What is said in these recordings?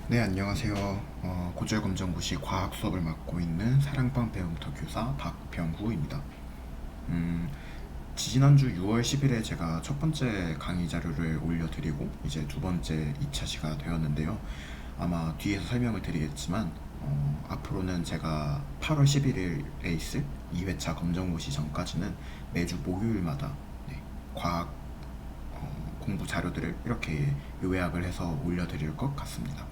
네, 안녕하세요. 고졸검정고시 과학 수업을 맡고 있는 사랑방 배움터 교사 박병후입니다. 음, 지난주 6월 10일에 제가 첫 번째 강의 자료를 올려드리고 이제 두 번째 2차 시가 되었는데요. 아마 뒤에서 설명을 드리겠지만 앞으로는 제가 8월 11일에 있을 2회차 검정고시 전까지는 매주 목요일마다 네, 과학 공부 자료들을 이렇게 요약을 해서 올려드릴 것 같습니다.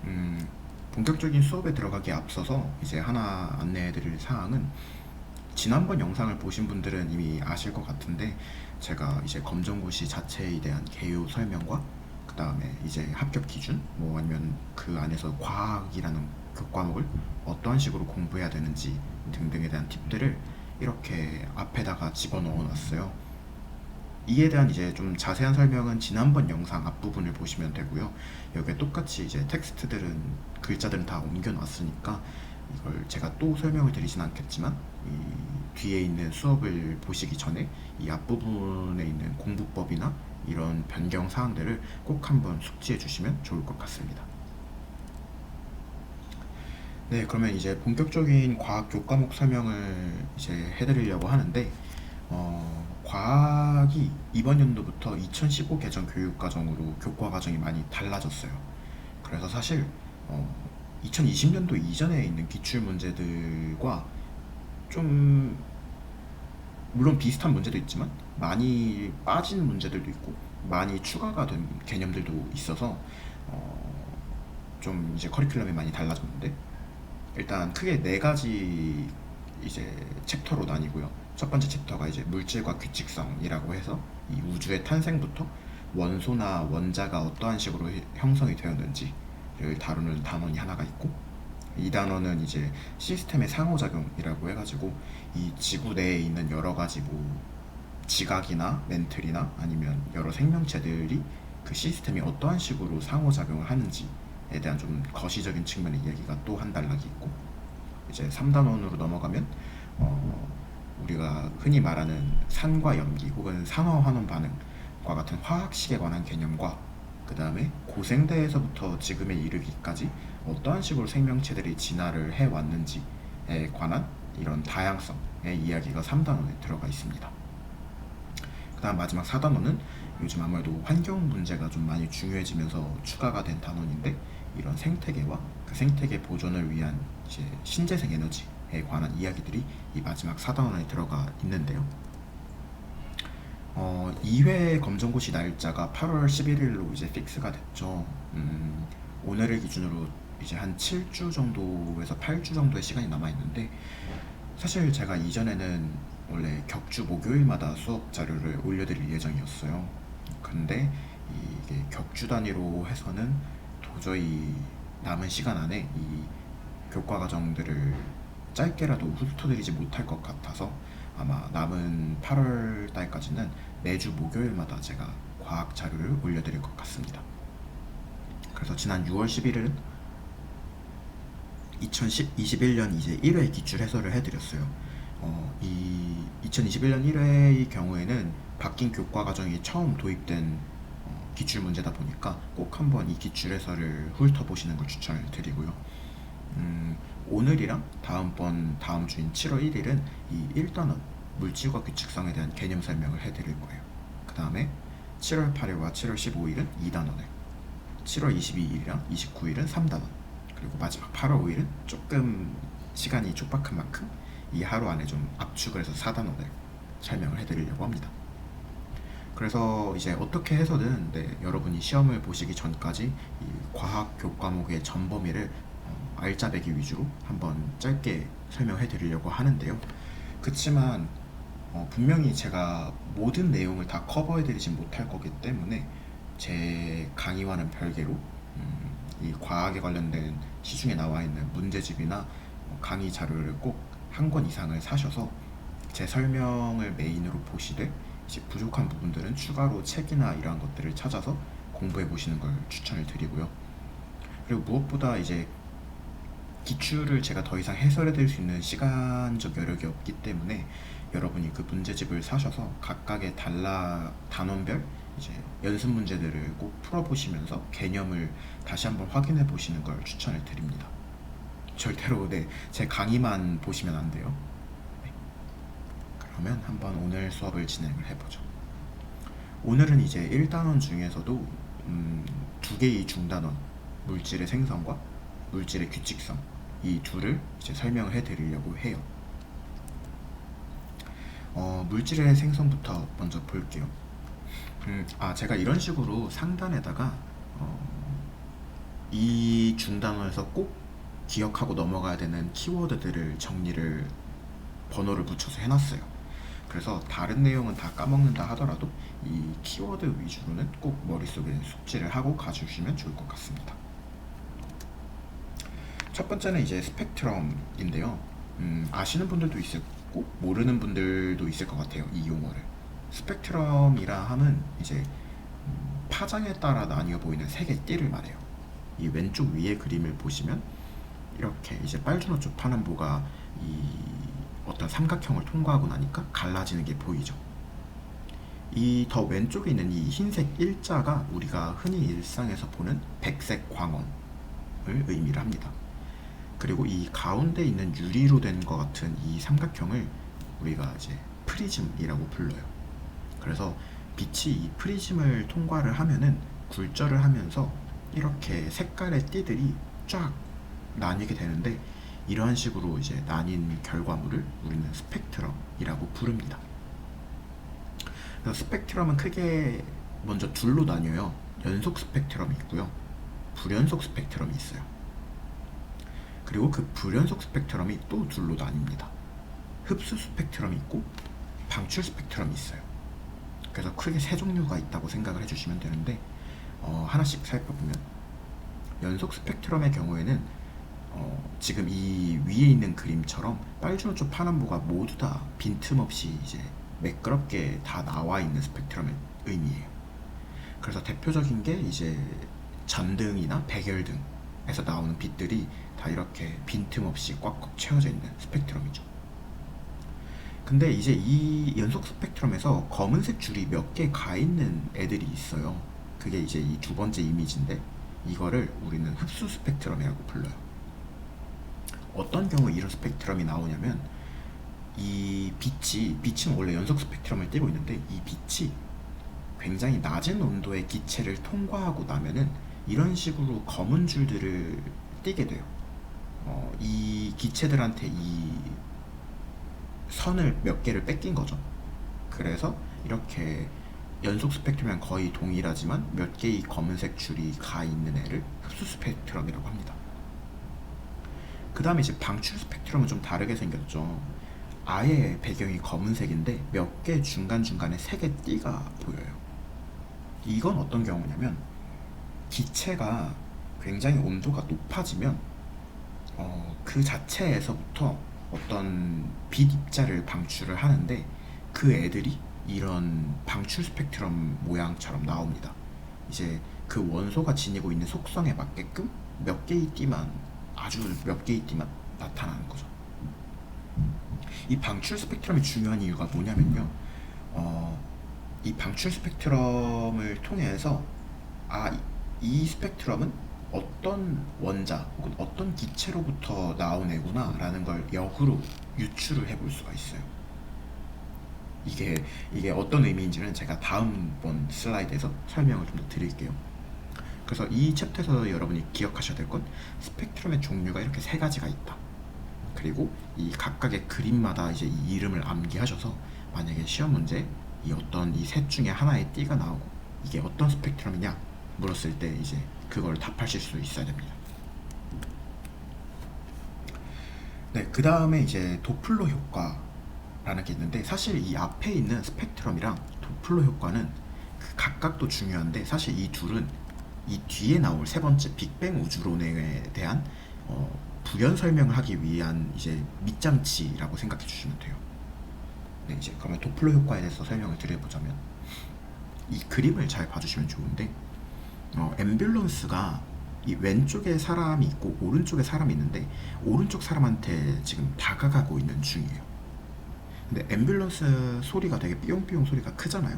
음, 본격적인 수업에 들어가기에 앞서서 이제 하나 안내해드릴 사항은 지난번 영상을 보신 분들은 이미 아실 것 같은데 제가 이제 검정고시 자체에 대한 개요 설명과 그 다음에 이제 합격 기준 뭐 아니면 그 안에서 과학이라는 교과목을 어떠한 식으로 공부해야 되는지 등등에 대한 팁들을 이렇게 앞에다가 집어넣어 놨어요. 이에 대한 이제 좀 자세한 설명은 지난번 영상 앞부분을 보시면 되고요. 여기에 똑같이 이제 텍스트들은 글자들은 다 옮겨놨으니까 이걸 제가 또 설명을 드리진 않겠지만 이 뒤에 있는 수업을 보시기 전에 이 앞부분에 있는 공부법이나 이런 변경 사항들을 꼭 한번 숙지해 주시면 좋을 것 같습니다. 네, 그러면 이제 본격적인 과학 교과목 설명을 이제 해드리려고 하는데, 과학이 이번 연도부터 2015 개정 교육과정으로 교과 과정이 많이 달라졌어요. 그래서 사실 2020년도 이전에 있는 기출 문제들과 좀 물론 비슷한 문제도 있지만 많이 빠진 문제들도 있고 많이 추가가 된 개념들도 있어서 좀 이제 커리큘럼이 많이 달라졌는데 일단 크게 네 가지 이제 챕터로 나뉘고요. 첫 번째 챕터가 이제 물질과 규칙성이라고 해서 이 우주의 탄생부터 원소나 원자가 어떠한 식으로 형성이 되었는지를 다루는 단원이 하나가 있고, 이 단원은 이제 시스템의 상호작용이라고 해가지고 이 지구 내에 있는 여러 가지 뭐 지각이나 멘틀이나 아니면 여러 생명체들이 그 시스템이 어떠한 식으로 상호작용을 하는지에 대한 좀 거시적인 측면의 이야기가 또 한 단락이 있고, 이제 3단원으로 넘어가면 우리가 흔히 말하는 산과 염기 혹은 산화환원 반응과 같은 화학식에 관한 개념과 그 다음에 고생대에서부터 지금에 이르기까지 어떠한 식으로 생명체들이 진화를 해왔는지에 관한 이런 다양성의 이야기가 3단원에 들어가 있습니다. 그 다음 마지막 4단원은 요즘 아무래도 환경 문제가 좀 많이 중요해지면서 추가가 된 단원인데, 이런 생태계와 그 생태계 보존을 위한 이제 신재생 에너지에 관한 이야기들이 이 마지막 4단원에 들어가 있는데요. 2회 검정고시 날짜가 8월 11일로 이제 픽스가 됐죠. 오늘을 기준으로 이제 한 7주 정도에서 8주 정도의 시간이 남아 있는데, 사실 제가 이전에는 원래 격주 목요일마다 수업 자료를 올려드릴 예정이었어요. 근데 이게 격주 단위로 해서는 도저히 남은 시간 안에 이 교과 과정들을 짧게라도 훑어드리지 못할 것 같아서 아마 남은 8월 달까지는 매주 목요일마다 제가 과학 자료를 올려드릴 것 같습니다. 그래서 지난 6월 11일은 2021년 이제 1회 기출 해설을 해드렸어요. 이 2021년 1회의 경우에는 바뀐 교과 과정이 처음 도입된 기출 문제다 보니까 꼭 한번 이 기출 해설을 훑어보시는 걸 추천을 드리고요. 오늘이랑 다음 주인 7월 1일은 이 1단원 물질과 규칙성에 대한 개념 설명을 해드릴 거예요. 그 다음에 7월 8일과 7월 15일은 2단원을, 7월 22일이랑 29일은 3단원, 그리고 마지막 8월 5일은 조금 시간이 촉박한 만큼 이 하루 안에 좀 압축을 해서 4단원을 설명을 해드리려고 합니다. 그래서 이제 어떻게 해서든 여러분이 시험을 보시기 전까지 이 과학 교과목의 전범위를 알짜배기 위주로 한번 짧게 설명해 드리려고 하는데요. 그치만 분명히 제가 모든 내용을 다 커버해 드리진 못할 거기 때문에 제 강의와는 별개로 이 과학에 관련된 시중에 나와 있는 문제집이나 강의 자료를 꼭 한 권 이상을 사셔서 제 설명을 메인으로 보시되 이제 부족한 부분들은 추가로 책이나 이러한 것들을 찾아서 공부해 보시는 걸 추천을 드리고요. 그리고 무엇보다 이제 기출을 제가 더 이상 해설해 드릴 수 있는 시간적 여력이 없기 때문에 여러분이 그 문제집을 사셔서 각각의 단원별 이제 연습 문제들을 꼭 풀어보시면서 개념을 다시 한번 확인해 보시는 걸 추천을 드립니다. 절대로 제 강의만 보시면 안 돼요. 네. 그러면 한번 오늘 수업을 진행을 해보죠. 오늘은 이제 1단원 중에서도 두 개의 중단원, 물질의 생성과 물질의 규칙성, 이 둘을 이제 설명을 해드리려고 해요. 물질의 생성부터 먼저 볼게요. 제가 이런 식으로 상단에다가 이 중단원에서 꼭 기억하고 넘어가야 되는 키워드들을 정리를 번호를 붙여서 해놨어요. 그래서 다른 내용은 다 까먹는다 하더라도 이 키워드 위주로는 꼭 머릿속에 숙지를 하고 가주시면 좋을 것 같습니다. 첫 번째는 이제 스펙트럼인데요. 아시는 분들도 있고 모르는 분들도 있을 것 같아요, 이 용어를. 스펙트럼이라 함은 이제 파장에 따라 나뉘어 보이는 색의 띠를 말해요. 이 왼쪽 위에 그림을 보시면 이렇게 이제 빨주노초 파남보가 이 어떤 삼각형을 통과하고 나니까 갈라지는 게 보이죠. 이 더 왼쪽에 있는 이 흰색 일자가 우리가 흔히 일상에서 보는 백색 광원을 의미를 합니다. 그리고 이 가운데 있는 유리로 된 것 같은 이 삼각형을 우리가 이제 프리즘이라고 불러요. 그래서 빛이 이 프리즘을 통과를 하면은 굴절을 하면서 이렇게 색깔의 띠들이 쫙 나뉘게 되는데, 이러한 식으로 이제 나뉜 결과물을 우리는 스펙트럼이라고 부릅니다. 그래서 스펙트럼은 크게 먼저 둘로 나뉘어요. 연속 스펙트럼이 있고요, 불연속 스펙트럼이 있어요. 그리고 그 불연속 스펙트럼이 또 둘로 나뉩니다. 흡수 스펙트럼이 있고 방출 스펙트럼이 있어요. 그래서 크게 세 종류가 있다고 생각을 해주시면 되는데, 하나씩 살펴보면 연속 스펙트럼의 경우에는 지금 이 위에 있는 그림처럼 빨주노초 파남보가 모두 다 빈틈없이 이제 매끄럽게 다 나와 있는 스펙트럼의 의미예요. 그래서 대표적인 게 이제 전등이나 백열등에서 나오는 빛들이 다 이렇게 빈틈없이 꽉꽉 채워져 있는 스펙트럼이죠. 근데 이제 이 연속 스펙트럼에서 검은색 줄이 몇 개 가 있는 애들이 있어요. 그게 이제 이 두 번째 이미지인데, 이거를 우리는 흡수 스펙트럼이라고 불러요. 어떤 경우에 이런 스펙트럼이 나오냐면, 이 빛은 원래 연속 스펙트럼을 띠고 있는데, 이 빛이 굉장히 낮은 온도의 기체를 통과하고 나면은 이런 식으로 검은 줄들을 띠게 돼요. 이 기체들한테 이 선을 몇 개를 뺏긴 거죠. 그래서 이렇게 연속 스펙트럼은 거의 동일하지만 몇 개의 검은색 줄이 가 있는 애를 흡수 스펙트럼이라고 합니다. 그 다음에 이제 방출 스펙트럼은 좀 다르게 생겼죠. 아예 배경이 검은색인데 몇 개 중간중간에 색의 띠가 보여요. 이건 어떤 경우냐면, 기체가 굉장히 온도가 높아지면 그 자체에서부터 어떤 빛 입자를 방출을 하는데, 그 애들이 이런 방출 스펙트럼 모양처럼 나옵니다. 이제 그 원소가 지니고 있는 속성에 맞게끔 몇 개의 띠만, 아주 몇 개의 띠만 나타나는 거죠. 이 방출 스펙트럼이 중요한 이유가 뭐냐면요, 이 방출 스펙트럼을 통해서 이 스펙트럼은 어떤 원자 혹은 어떤 기체로부터 나온 애구나 라는 걸 역으로 유추를 해볼 수가 있어요. 이게 어떤 의미인지는 제가 다음번 슬라이드에서 설명을 좀 더 드릴게요. 그래서 이 챕터에서 여러분이 기억하셔야 될 건, 스펙트럼의 종류가 이렇게 세 가지가 있다. 그리고 이 각각의 그림마다 이제 이 이름을 암기하셔서 만약에 시험 문제 이 어떤 이 셋 중에 하나의 띠가 나오고 이게 어떤 스펙트럼이냐 물었을 때 이제 그걸 답하실 수 있어야 됩니다. 네, 그 다음에 이제 도플러 효과라는 게 있는데, 사실 이 앞에 있는 스펙트럼이랑 도플러 효과는 그 각각도 중요한데, 사실 이 둘은 이 뒤에 나올 세 번째 빅뱅 우주론에 대한 부연 설명을 하기 위한 이제 밑장치라고 생각해 주시면 돼요. 네, 이제 그러면 도플러 효과에 대해서 설명을 드려보자면, 이 그림을 잘 봐주시면 좋은데, 앰뷸런스가 이 왼쪽에 사람이 있고 오른쪽에 사람이 있는데, 오른쪽 사람한테 지금 다가가고 있는 중이에요. 근데 앰뷸런스 소리가 되게 삐용삐용 소리가 크잖아요.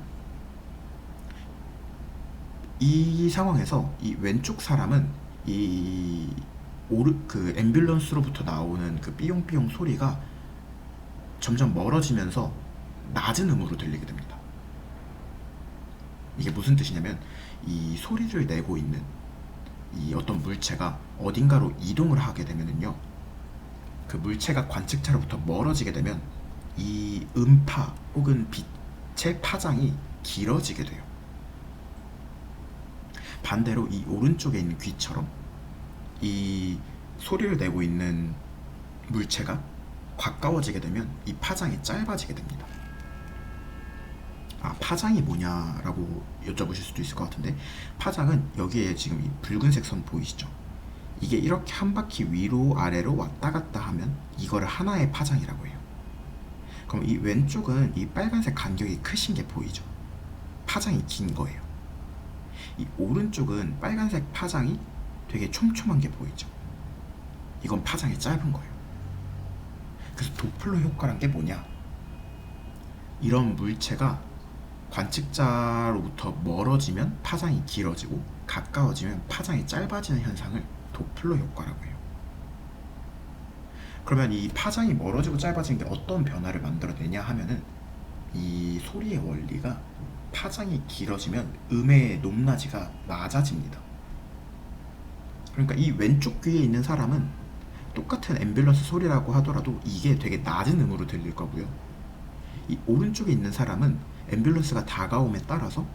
이 상황에서 이 왼쪽 사람은 이 그 앰뷸런스로부터 나오는 그 삐용삐용 소리가 점점 멀어지면서 낮은 음으로 들리게 됩니다. 이게 무슨 뜻이냐면 이 소리를 내고 있는 이 어떤 물체가 어딘가로 이동을 하게 되면은요, 그 물체가 관측자로부터 멀어지게 되면 이 음파 혹은 빛의 파장이 길어지게 돼요. 반대로 이 오른쪽에 있는 귀처럼 이 소리를 내고 있는 물체가 가까워지게 되면 이 파장이 짧아지게 됩니다. 파장이 뭐냐라고 여쭤보실 수도 있을 것 같은데, 파장은 여기에 지금 이 붉은색 선 보이시죠? 이게 이렇게 한 바퀴 위로 아래로 왔다 갔다 하면 이거를 하나의 파장이라고 해요. 그럼 이 왼쪽은 이 빨간색 간격이 크신 게 보이죠? 파장이 긴 거예요. 이 오른쪽은 빨간색 파장이 되게 촘촘한 게 보이죠? 이건 파장이 짧은 거예요. 그래서 도플러 효과란 게 뭐냐? 이런 물체가 관측자로부터 멀어지면 파장이 길어지고 가까워지면 파장이 짧아지는 현상을 도플러 효과라고 해요. 그러면 이 파장이 멀어지고 짧아지는 게 어떤 변화를 만들어내냐 하면은, 이 소리의 원리가 파장이 길어지면 음의 높낮이가 낮아집니다. 그러니까 이 왼쪽 귀에 있는 사람은 똑같은 앰뷸런스 소리라고 하더라도 이게 되게 낮은 음으로 들릴 거고요. 이 오른쪽에 있는 사람은 앰뷸런스가 다가옴에 따라서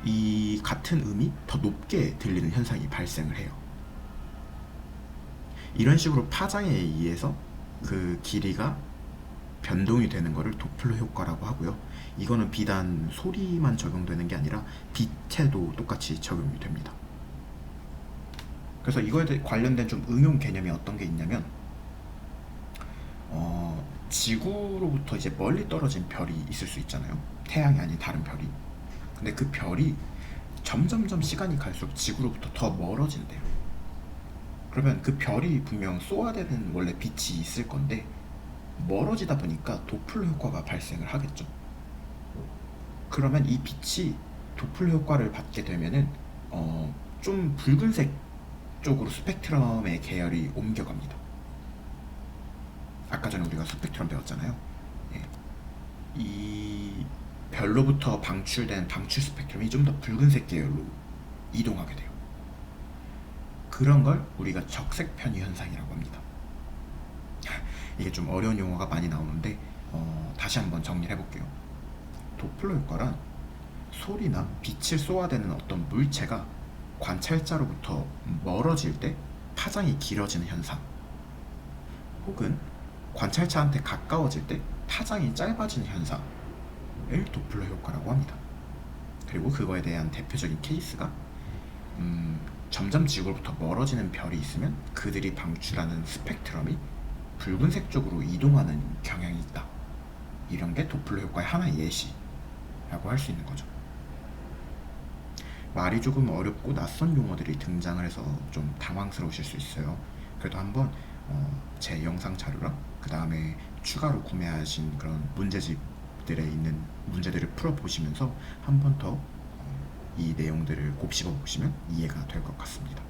이 같은 음이 더 높게 들리는 현상이 발생을 해요. 이런 식으로 파장에 의해서 그 길이가 변동이 되는 것을 도플러 효과라고 하고요. 이거는 비단 소리만 적용되는 게 아니라 빛에도 똑같이 적용이 됩니다. 그래서 이거에 관련된 좀 응용 개념이 어떤 게 있냐면, 지구로부터 이제 멀리 떨어진 별이 있을 수 있잖아요. 태양이 아닌 다른 별이. 근데 그 별이 점점점 시간이 갈수록 지구로부터 더 멀어진대요. 그러면 그 별이 분명 쏘아대는 원래 빛이 있을 건데 멀어지다 보니까 도플러 효과가 발생을 하겠죠. 그러면 이 빛이 도플러 효과를 받게 되면은 좀 붉은색 쪽으로 스펙트럼의 계열이 옮겨갑니다. 아까 전에 우리가 스펙트럼 배웠잖아요. 예. 이 별로부터 방출된 방출 스펙트럼이 좀 더 붉은색 계열로 이동하게 돼요. 그런 걸 우리가 적색 편의 현상이라고 합니다. 이게 좀 어려운 용어가 많이 나오는데 다시 한번 정리를 해볼게요. 도플러 효과란 소리나 빛을 쏘아대는 어떤 물체가 관찰자로부터 멀어질 때 파장이 길어지는 현상, 혹은 관찰자한테 가까워질 때 파장이 짧아지는 현상을 도플러 효과라고 합니다. 그리고 그거에 대한 대표적인 케이스가 점점 지구로부터 멀어지는 별이 있으면 그들이 방출하는 스펙트럼이 붉은색 쪽으로 이동하는 경향이 있다. 이런 게 도플러 효과의 하나의 예시라고 할 수 있는 거죠. 말이 조금 어렵고 낯선 용어들이 등장을 해서 좀 당황스러우실 수 있어요. 그래도 한번 제 영상 자료랑 그 다음에 추가로 구매하신 그런 문제집들에 있는 문제들을 풀어보시면서 한 번 더 이 내용들을 곱씹어 보시면 이해가 될 것 같습니다.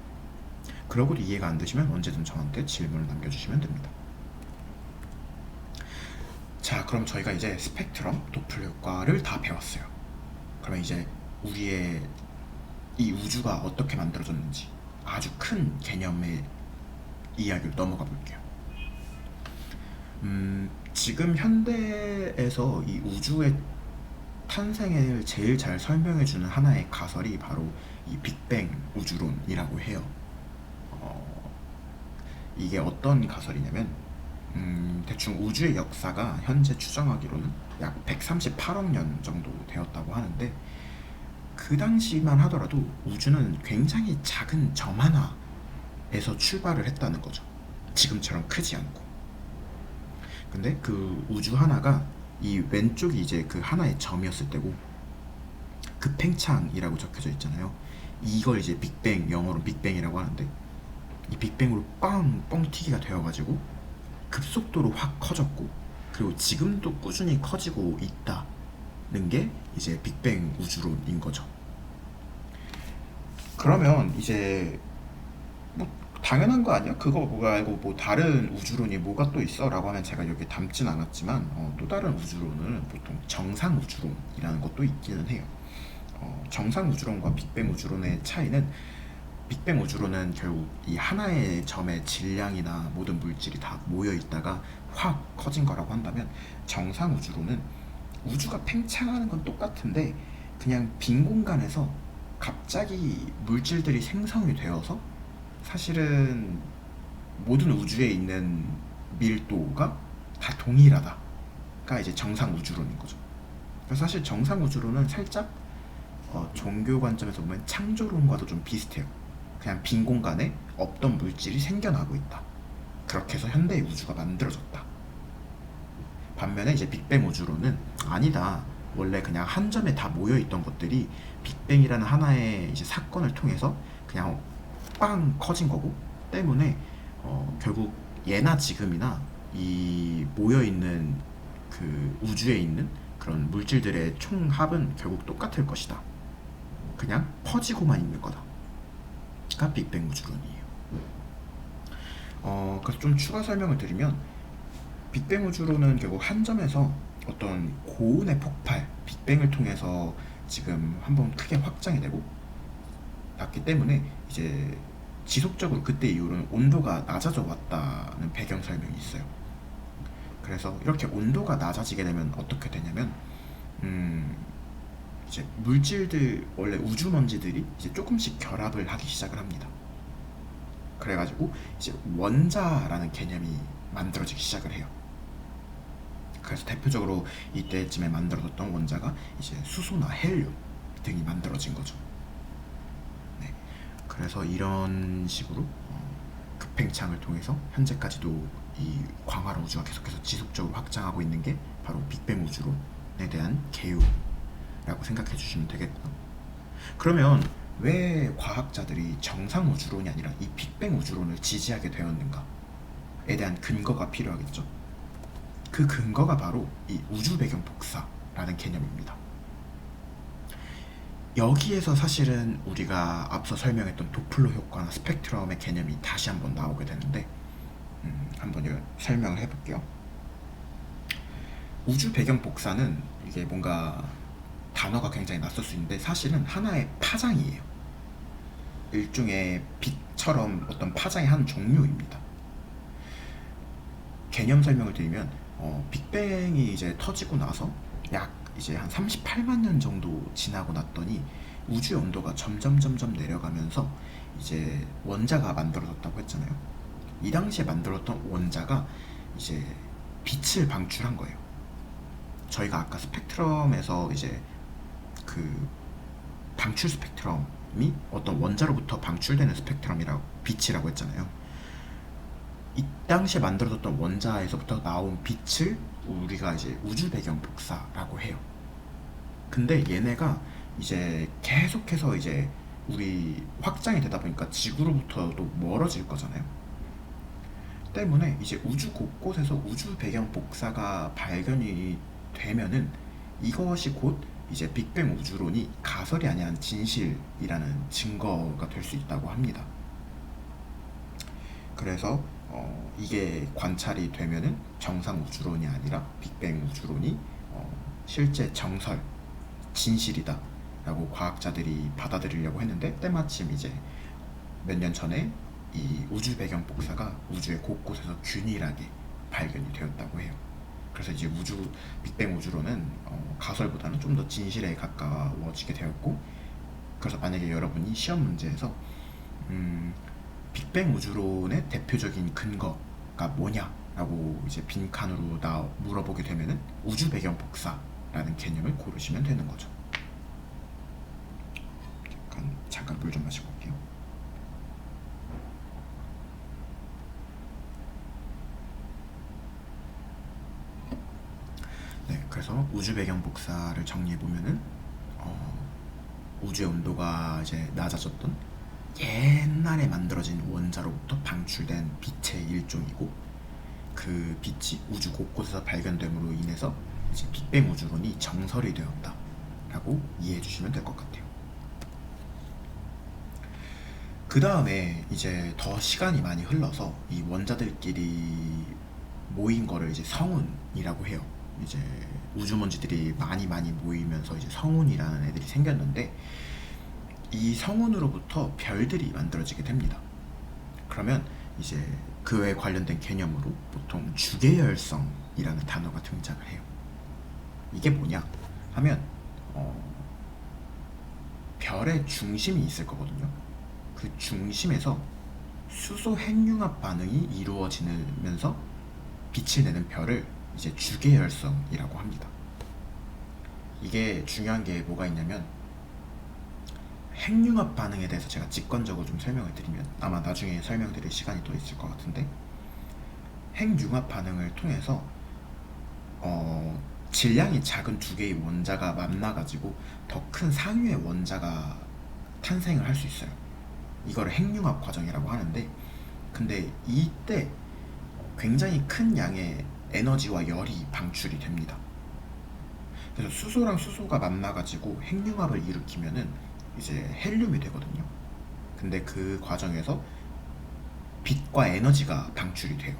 그러고도 이해가 안 되시면 언제든 저한테 질문을 남겨주시면 됩니다. 자, 그럼 저희가 이제 스펙트럼, 도플러 효과를 다 배웠어요. 그러면 이제 우리의 이 우주가 어떻게 만들어졌는지 아주 큰 개념의 이야기를 넘어가 볼게요. 지금 현대에서 이 우주의 탄생을 제일 잘 설명해주는 하나의 가설이 바로 이 빅뱅 우주론이라고 해요. 이게 어떤 가설이냐면, 대충 우주의 역사가 현재 추정하기로는 약 138억 년 정도 되었다고 하는데, 그 당시만 하더라도 우주는 굉장히 작은 점 하나에서 출발을 했다는 거죠. 지금처럼 크지 않고. 근데 그 우주 하나가 이 왼쪽이 이제 그 하나의 점이었을 때고, 그 팽창이라고 적혀져 있잖아요. 이걸 이제 빅뱅, 영어로 빅뱅이라고 하는데, 이 빅뱅으로 빵 뻥튀기가 되어가지고 급속도로 확 커졌고, 그리고 지금도 꾸준히 커지고 있다는 게 이제 빅뱅 우주론인 거죠. 그러면 이제 뭐 당연한 거 아니야? 그거 뭐가 알고 뭐 다른 우주론이 뭐가 또 있어? 라고 하면 제가 여기 담진 않았지만 또 다른 우주론은 보통 정상 우주론이라는 것도 있기는 해요. 정상 우주론과 빅뱅 우주론의 차이는 빅뱅 우주론은 결국 이 하나의 점의 질량이나 모든 물질이 다 모여 있다가 확 커진 거라고 한다면 정상 우주론은 우주가 팽창하는 건 똑같은데 그냥 빈 공간에서 갑자기 물질들이 생성이 되어서 사실은 모든 우주에 있는 밀도가 다 동일하다가 이제 정상 우주론인 거죠. 그래서 사실 정상 우주론은 살짝 종교 관점에서 보면 창조론과도 좀 비슷해요. 그냥 빈 공간에 없던 물질이 생겨나고 있다. 그렇게 해서 현대의 우주가 만들어졌다. 반면에 이제 빅뱅 우주론은 아니다. 원래 그냥 한 점에 다 모여 있던 것들이 빅뱅이라는 하나의 이제 사건을 통해서 그냥 빵 커진 거고 때문에 결국 예나 지금이나 이 모여 있는 그 우주에 있는 그런 물질들의 총합은 결국 똑같을 것이다. 그냥 퍼지고만 있는 거다가 빅뱅 우주론이에요. 그래서 좀 추가 설명을 드리면 빅뱅 우주론은 결국 한 점에서 어떤 고온의 폭발, 빅뱅을 통해서 지금 한번 크게 확장이 되고 났기 때문에 이제 지속적으로 그때 이후로는 온도가 낮아져 왔다는 배경 설명이 있어요. 그래서 이렇게 온도가 낮아지게 되면 어떻게 되냐면 이제 물질들 원래 우주 먼지들이 이제 조금씩 결합을 하기 시작을 합니다. 그래가지고 이제 원자라는 개념이 만들어지기 시작을 해요. 그래서 대표적으로 이때쯤에 만들어졌던 원자가 이제 수소나 헬륨 등이 만들어진 거죠. 네. 그래서 이런 식으로 급팽창을 통해서 현재까지도 이 광활 우주가 계속해서 지속적으로 확장하고 있는 게 바로 빅뱅 우주론에 대한 개요라고 생각해 주시면 되겠고요. 그러면 왜 과학자들이 정상 우주론이 아니라 이 빅뱅 우주론을 지지하게 되었는가에 대한 근거가 필요하겠죠. 그 근거가 바로 이 우주 배경 복사라는 개념입니다. 여기에서 사실은 우리가 앞서 설명했던 도플러 효과나 스펙트럼의 개념이 다시 한번 나오게 되는데 한번 설명을 해볼게요. 우주 배경 복사는 이게 뭔가 단어가 굉장히 낯설 수 있는데 사실은 하나의 파장이에요. 일종의 빛처럼 어떤 파장의 한 종류입니다. 개념 설명을 드리면 빅뱅이 이제 터지고 나서 약 이제 한 38만 년 정도 지나고 났더니 우주의 온도가 점점 내려가면서 이제 원자가 만들어졌다고 했잖아요. 이 당시에 만들었던 원자가 이제 빛을 방출한 거예요. 저희가 아까 스펙트럼에서 이제 그 방출 스펙트럼이 어떤 원자로부터 방출되는 스펙트럼이라고 빛이라고 했잖아요. 이 당시에 만들어졌던 원자에서부터 나온 빛을 우리가 이제 우주 배경 복사라고 해요. 근데 얘네가 이제 계속해서 이제 우리 확장이 되다 보니까 지구로부터도 멀어질 거잖아요. 때문에 이제 우주 곳곳에서 우주 배경 복사가 발견이 되면은 이것이 곧 이제 빅뱅 우주론이 가설이 아니라 진실이라는 증거가 될 수 있다고 합니다. 그래서 이게 관찰이 되면은 정상 우주론이 아니라 빅뱅 우주론이 실제 정설, 진실이다 라고 과학자들이 받아들이려고 했는데 때마침 이제 몇 년 전에 이 우주 배경 복사가 우주의 곳곳에서 균일하게 발견이 되었다고 해요. 그래서 이제 빅뱅 우주론은 가설보다는 좀 더 진실에 가까워지게 되었고, 그래서 만약에 여러분이 시험 문제에서 빅뱅 우주론의 대표적인 근거가 뭐냐라고 이제 빈칸으로 물어보게 되면은 우주 배경 복사라는 개념을 고르시면 되는 거죠. 잠깐 물 좀 마시고 올게요. 네, 그래서 우주 배경 복사를 정리해 보면은 우주의 온도가 이제 낮아졌던 옛날에 만들어진 원자로부터 방출된 빛의 일종이고, 그 빛이 우주 곳곳에서 발견됨으로 인해서 이제 빅뱅 우주론이 정설이 되었다라고 이해해 주시면 될 것 같아요. 그 다음에 이제 더 시간이 많이 흘러서 이 원자들끼리 모인 거를 이제 성운이라고 해요. 이제 우주먼지들이 많이 모이면서 이제 성운이라는 애들이 생겼는데, 이 성운으로부터 별들이 만들어지게 됩니다. 그러면 이제 그에 관련된 개념으로 보통 주계열성이라는 단어가 등장을 해요. 이게 뭐냐 하면 별의 중심이 있을 거거든요. 그 중심에서 수소 핵융합 반응이 이루어지면서 빛을 내는 별을 이제 주계열성이라고 합니다. 이게 중요한 게 뭐가 있냐면, 핵융합 반응에 대해서 제가 직관적으로 좀 설명을 드리면, 아마 나중에 설명드릴 시간이 또 있을 것 같은데, 핵융합 반응을 통해서 질량이 작은 두 개의 원자가 만나가지고 더 큰 상위의 원자가 탄생을 할 수 있어요. 이거를 핵융합 과정이라고 하는데, 근데 이때 굉장히 큰 양의 에너지와 열이 방출이 됩니다. 그래서 수소랑 수소가 만나가지고 핵융합을 일으키면은 이제 헬륨이 되거든요. 근데 그 과정에서 빛과 에너지가 방출이 돼요.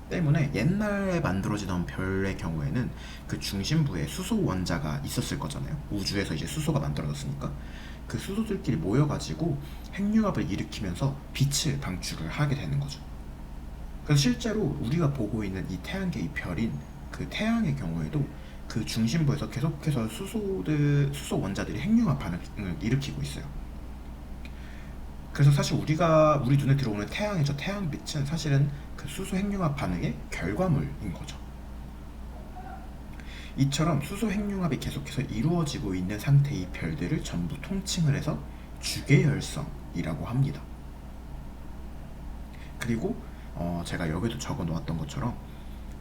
때문에 옛날에 만들어지던 별의 경우에는 그 중심부에 수소 원자가 있었을 거잖아요. 우주에서 이제 수소가 만들어졌으니까 그 수소들끼리 모여가지고 핵융합을 일으키면서 빛을 방출을 하게 되는 거죠. 그래서 실제로 우리가 보고 있는 이 태양계의 별인 그 태양의 경우에도 그 중심부에서 계속해서 수소 원자들이 핵융합 반응을 일으키고 있어요. 그래서 사실 우리 눈에 들어오는 태양의 저 태양빛은 사실은 그 수소 핵융합 반응의 결과물인 거죠. 이처럼 수소 핵융합이 계속해서 이루어지고 있는 상태의 별들을 전부 통칭을 해서 주계열성이라고 합니다. 그리고 제가 여기도 적어 놓았던 것처럼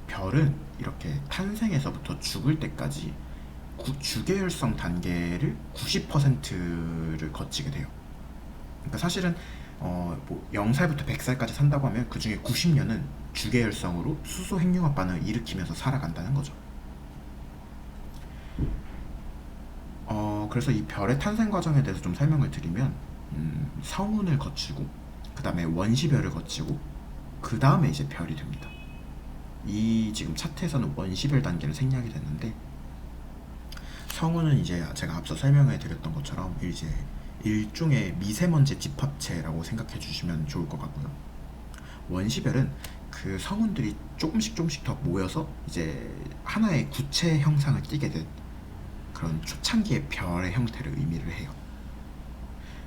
별은 이렇게 탄생에서부터 죽을 때까지 주계열성 단계를 90%를 거치게 돼요. 그러니까 사실은 뭐 0살부터 100살까지 산다고 하면 그 중에 90년은 주계열성으로 수소 핵융합 반응을 일으키면서 살아간다는 거죠. 그래서 이 별의 탄생 과정에 대해서 좀 설명을 드리면, 성운을 거치고 그 다음에 원시별을 거치고 그 다음에 이제 별이 됩니다. 이 지금 차트에서는 원시별 단계를 생략이 됐는데, 성운은 이제 제가 앞서 설명해 드렸던 것처럼 이제 일종의 미세먼지 집합체라고 생각해 주시면 좋을 것 같고요. 원시별은 그 성운들이 조금씩 더 모여서 이제 하나의 구체 형상을 띠게 된 그런 초창기의 별의 형태를 의미를 해요.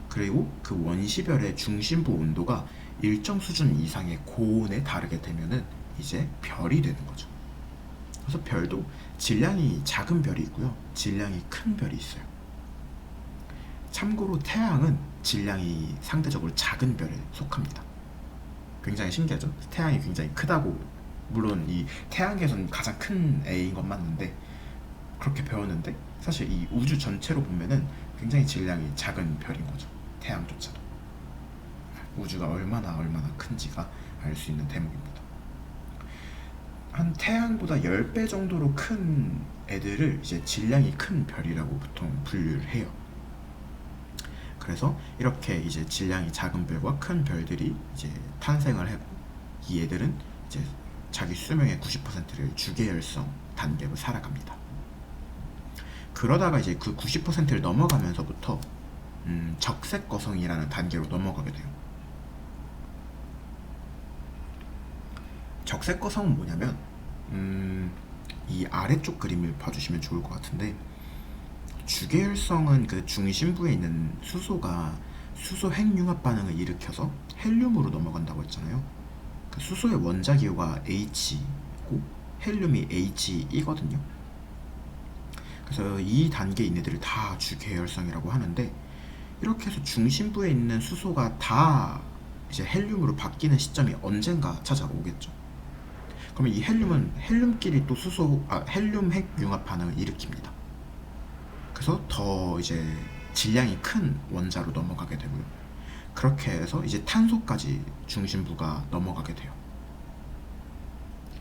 그리고 그 원시별의 중심부 온도가 일정 수준 이상의 고온에 다르게 되면은 이제 별이 되는 거죠. 그래서 별도 질량이 작은 별이 있고요, 질량이 큰 별이 있어요. 참고로 태양은 질량이 상대적으로 작은 별에 속합니다. 굉장히 신기하죠? 태양이 굉장히 크다고, 물론 이 태양계에서는 가장 큰 애인 건 맞는데, 그렇게 배웠는데 사실 이 우주 전체로 보면은 굉장히 질량이 작은 별인 거죠. 태양조차도. 우주가 얼마나 큰지가 알 수 있는 대목입니다. 한 태양보다 10배 정도로 큰 애들을 이제 질량이 큰 별이라고 보통 분류를 해요. 그래서 이렇게 이제 질량이 작은 별과 큰 별들이 이제 탄생을 하고, 이 애들은 이제 자기 수명의 90%를 주계열성 단계로 살아갑니다. 그러다가 이제 그 90%를 넘어가면서부터 적색거성이라는 단계로 넘어가게 돼요. 적색거성은 뭐냐면, 이 아래쪽 그림을 봐주시면 좋을 것 같은데, 주계열성은 그 중심부에 있는 수소가 수소 핵융합 반응을 일으켜서 헬륨으로 넘어간다고 했잖아요. 그 수소의 원자 기호가 H고 헬륨이 He이거든요. 그래서 이 단계에 있는 애들을 다 주계열성이라고 하는데, 이렇게 해서 중심부에 있는 수소가 다 이제 헬륨으로 바뀌는 시점이 언젠가 찾아오겠죠. 그러면 이 헬륨은 헬륨끼리 또 헬륨 핵융합 반응을 일으킵니다. 그래서 더 이제 질량이 큰 원자로 넘어가게 되고요. 그렇게 해서 이제 탄소까지 중심부가 넘어가게 돼요.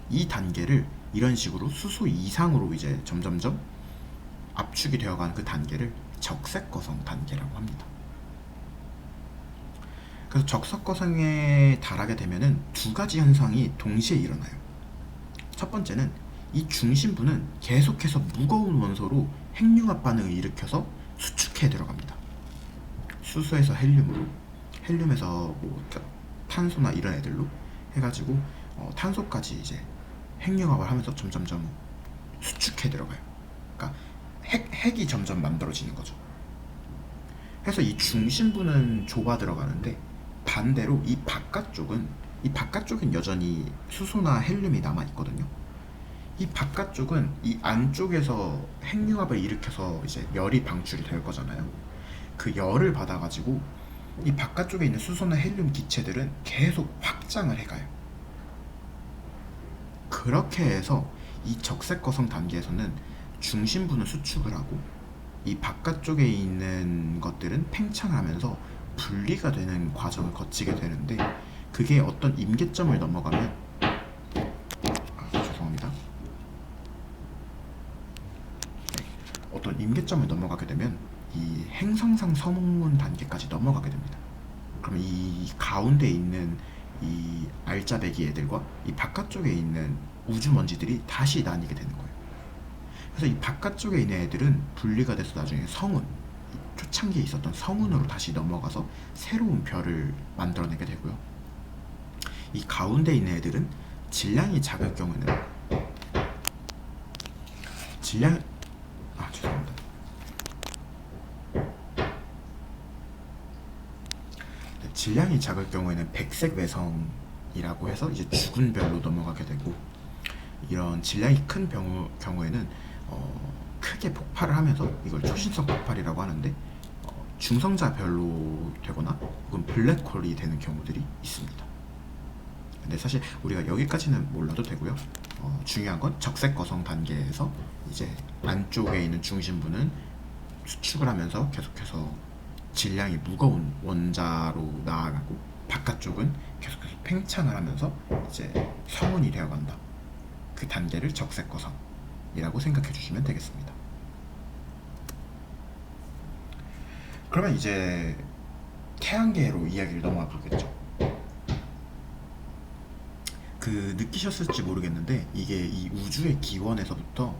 이 단계를 이런 식으로 수소 이상으로 이제 점점점 압축이 되어가는 그 단계를 적색거성 단계라고 합니다. 그래서 적석거성에 달하게 되면은 두 가지 현상이 동시에 일어나요. 첫 번째는 이 중심부는 계속해서 무거운 원소로 핵융합 반응을 일으켜서 수축해 들어갑니다. 수소에서 헬륨으로, 헬륨에서 뭐 탄소나 이런 애들로 해가지고 탄소까지 이제 핵융합을 하면서 점점점 수축해 들어가요. 그러니까 핵이 점점 만들어지는 거죠. 그래서 이 중심부는 좁아 들어가는데 반대로 이 바깥쪽은 여전히 수소나 헬륨이 남아 있거든요. 이 바깥쪽은 이 안쪽에서 핵융합을 일으켜서 이제 열이 방출이 될 거잖아요. 그 열을 받아가지고 이 바깥쪽에 있는 수소나 헬륨 기체들은 계속 확장을 해가요. 그렇게 해서 이 적색거성 단계에서는 중심부는 수축을 하고 이 바깥쪽에 있는 것들은 팽창을 하면서 분리가 되는 과정을 거치게 되는데, 그게 어떤 임계점을 넘어가면 죄송합니다. 어떤 임계점을 넘어가게 되면 이 행성상 성운 단계까지 넘어가게 됩니다. 그러면 이 가운데 있는 이 알짜배기 애들과 이 바깥쪽에 있는 우주먼지들이 다시 나뉘게 되는 거예요. 그래서 이 바깥쪽에 있는 애들은 분리가 돼서 나중에 성운, 초창기에 있었던 성운으로 다시 넘어가서 새로운 별을 만들어내게 되고요. 이 가운데 있는 애들은 질량이 작을 경우는 죄송합니다. 질량이 작을 경우에는 백색 외성이라고 해서 이제 죽은 별로 넘어가게 되고, 이런 질량이 큰 경우에는 크게 폭발을 하면서 이걸 초신성 폭발이라고 하는데 중성자 별로 되거나 혹은 블랙홀이 되는 경우들이 있습니다. 근데 사실 우리가 여기까지는 몰라도 되고요. 중요한 건 적색거성 단계에서 이제 안쪽에 있는 중심부는 수축을 하면서 계속해서 질량이 무거운 원자로 나아가고, 바깥쪽은 계속해서 팽창을 하면서 이제 성운이 되어간다. 그 단계를 적색거성이라고 생각해 주시면 되겠습니다. 그러면 이제 태양계로 이야기를 넘어가 보겠죠. 느끼셨을지 모르겠는데 이게 이 우주의 기원에서부터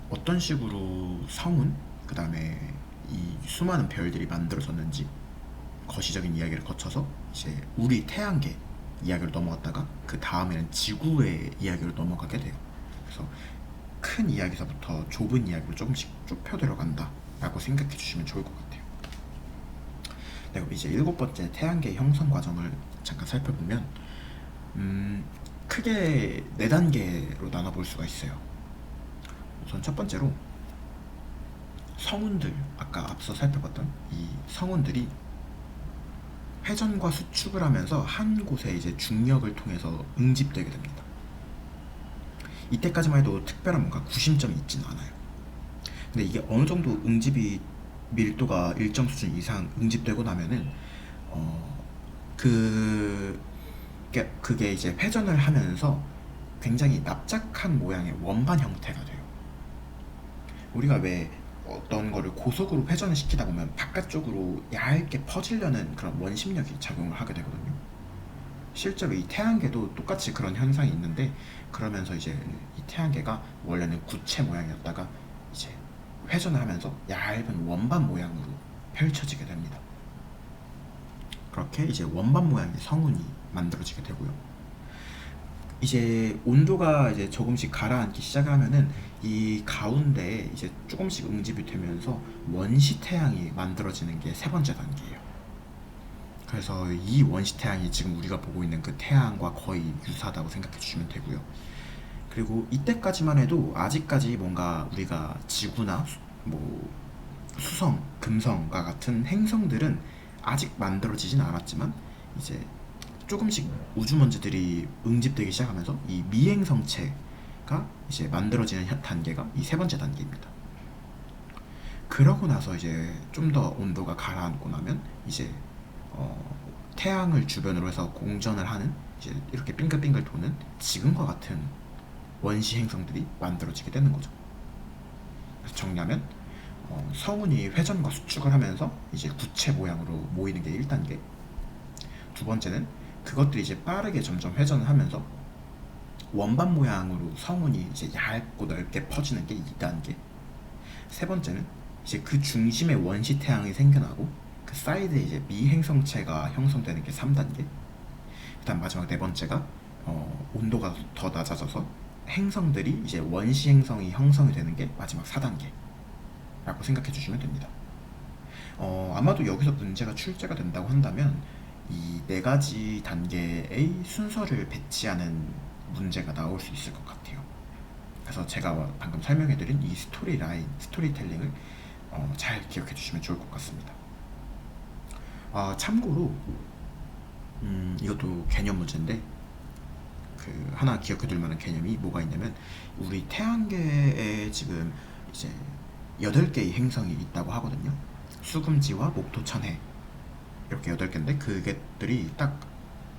어떤 식으로 성운, 그 다음에 이 수많은 별들이 만들어졌는지 거시적인 이야기를 거쳐서 이제 우리 태양계 이야기로 넘어갔다가 그 다음에는 지구의 이야기로 넘어가게 돼요. 그래서 큰 이야기서부터 좁은 이야기로 조금씩 좁혀 들어간다 라고 생각해 주시면 좋을 것 같아요. 네, 그럼 이제 7번째 태양계 형성 과정을 잠깐 살펴보면 크게 4단계로 나눠볼 수가 있어요. 우선 첫 번째로 성운들, 아까 앞서 살펴봤던 이 성운들이 회전과 수축을 하면서 한 곳에 이제 중력을 통해서 응집되게 됩니다. 이때까지만 해도 특별한 뭔가 구심점이 있진 않아요. 근데 이게 어느 정도 응집이 밀도가 일정 수준 이상 응집되고 나면은 그게 이제 회전을 하면서 굉장히 납작한 모양의 원반 형태가 돼요. 우리가 왜 어떤 거를 고속으로 회전을 시키다 보면 바깥쪽으로 얇게 퍼지려는 그런 원심력이 작용을 하게 되거든요. 실제로 이 태양계도 똑같이 그런 현상이 있는데, 그러면서 이제 이 태양계가 원래는 구체 모양이었다가 이제 회전을 하면서 얇은 원반 모양으로 펼쳐지게 됩니다. 그렇게 이제 원반 모양의 성운이 만들어지게 되고요. 이제 온도가 이제 조금씩 가라앉기 시작하면은 이 가운데에 이제 조금씩 응집이 되면서 원시 태양이 만들어지는 게 3번째 단계예요. 그래서 이 원시 태양이 지금 우리가 보고 있는 그 태양과 거의 유사하다고 생각해 주시면 되고요. 그리고 이때까지만 해도 아직까지 뭔가 우리가 지구나 뭐 수성, 금성과 같은 행성들은 아직 만들어지진 않았지만 이제 조금씩 우주먼지들이 응집되기 시작하면서 이 미행성체가 이제 만들어지는 단계가 이 3번째 단계입니다. 그러고 나서 이제 좀 더 온도가 가라앉고 나면 이제 태양을 주변으로 해서 공전을 하는, 이제 이렇게 빙글빙글 도는 지금과 같은 원시 행성들이 만들어지게 되는 거죠. 그래서 정리하면 성운이 회전과 수축을 하면서 이제 구체 모양으로 모이는 게 1단계, 두 번째는 그것들이 이제 빠르게 점점 회전을 하면서 원반 모양으로 성운이 이제 얇고 넓게 퍼지는 게 2단계. 세 번째는 이제 그 중심에 원시 태양이 생겨나고 그 사이드에 이제 미행성체가 형성되는 게 3단계. 그다음 마지막 네 번째가 온도가 더 낮아져서 행성들이 이제 원시 행성이 형성이 되는 게 마지막 4단계라고 생각해 주시면 됩니다. 아마도 여기서 문제가 출제가 된다고 한다면 이 네 가지 단계의 순서를 배치하는 문제가 나올 수 있을 것 같아요. 그래서 제가 방금 설명해드린 이 스토리텔링을 잘 기억해 주시면 좋을 것 같습니다. 참고로 이것도 개념 문제인데 그 하나 기억해둘 만한 개념이 뭐가 있냐면 우리 태양계에 지금 이제 8개의 행성이 있다고 하거든요. 수금지와 목토, 천해 이렇게 8개인데 그게들이 딱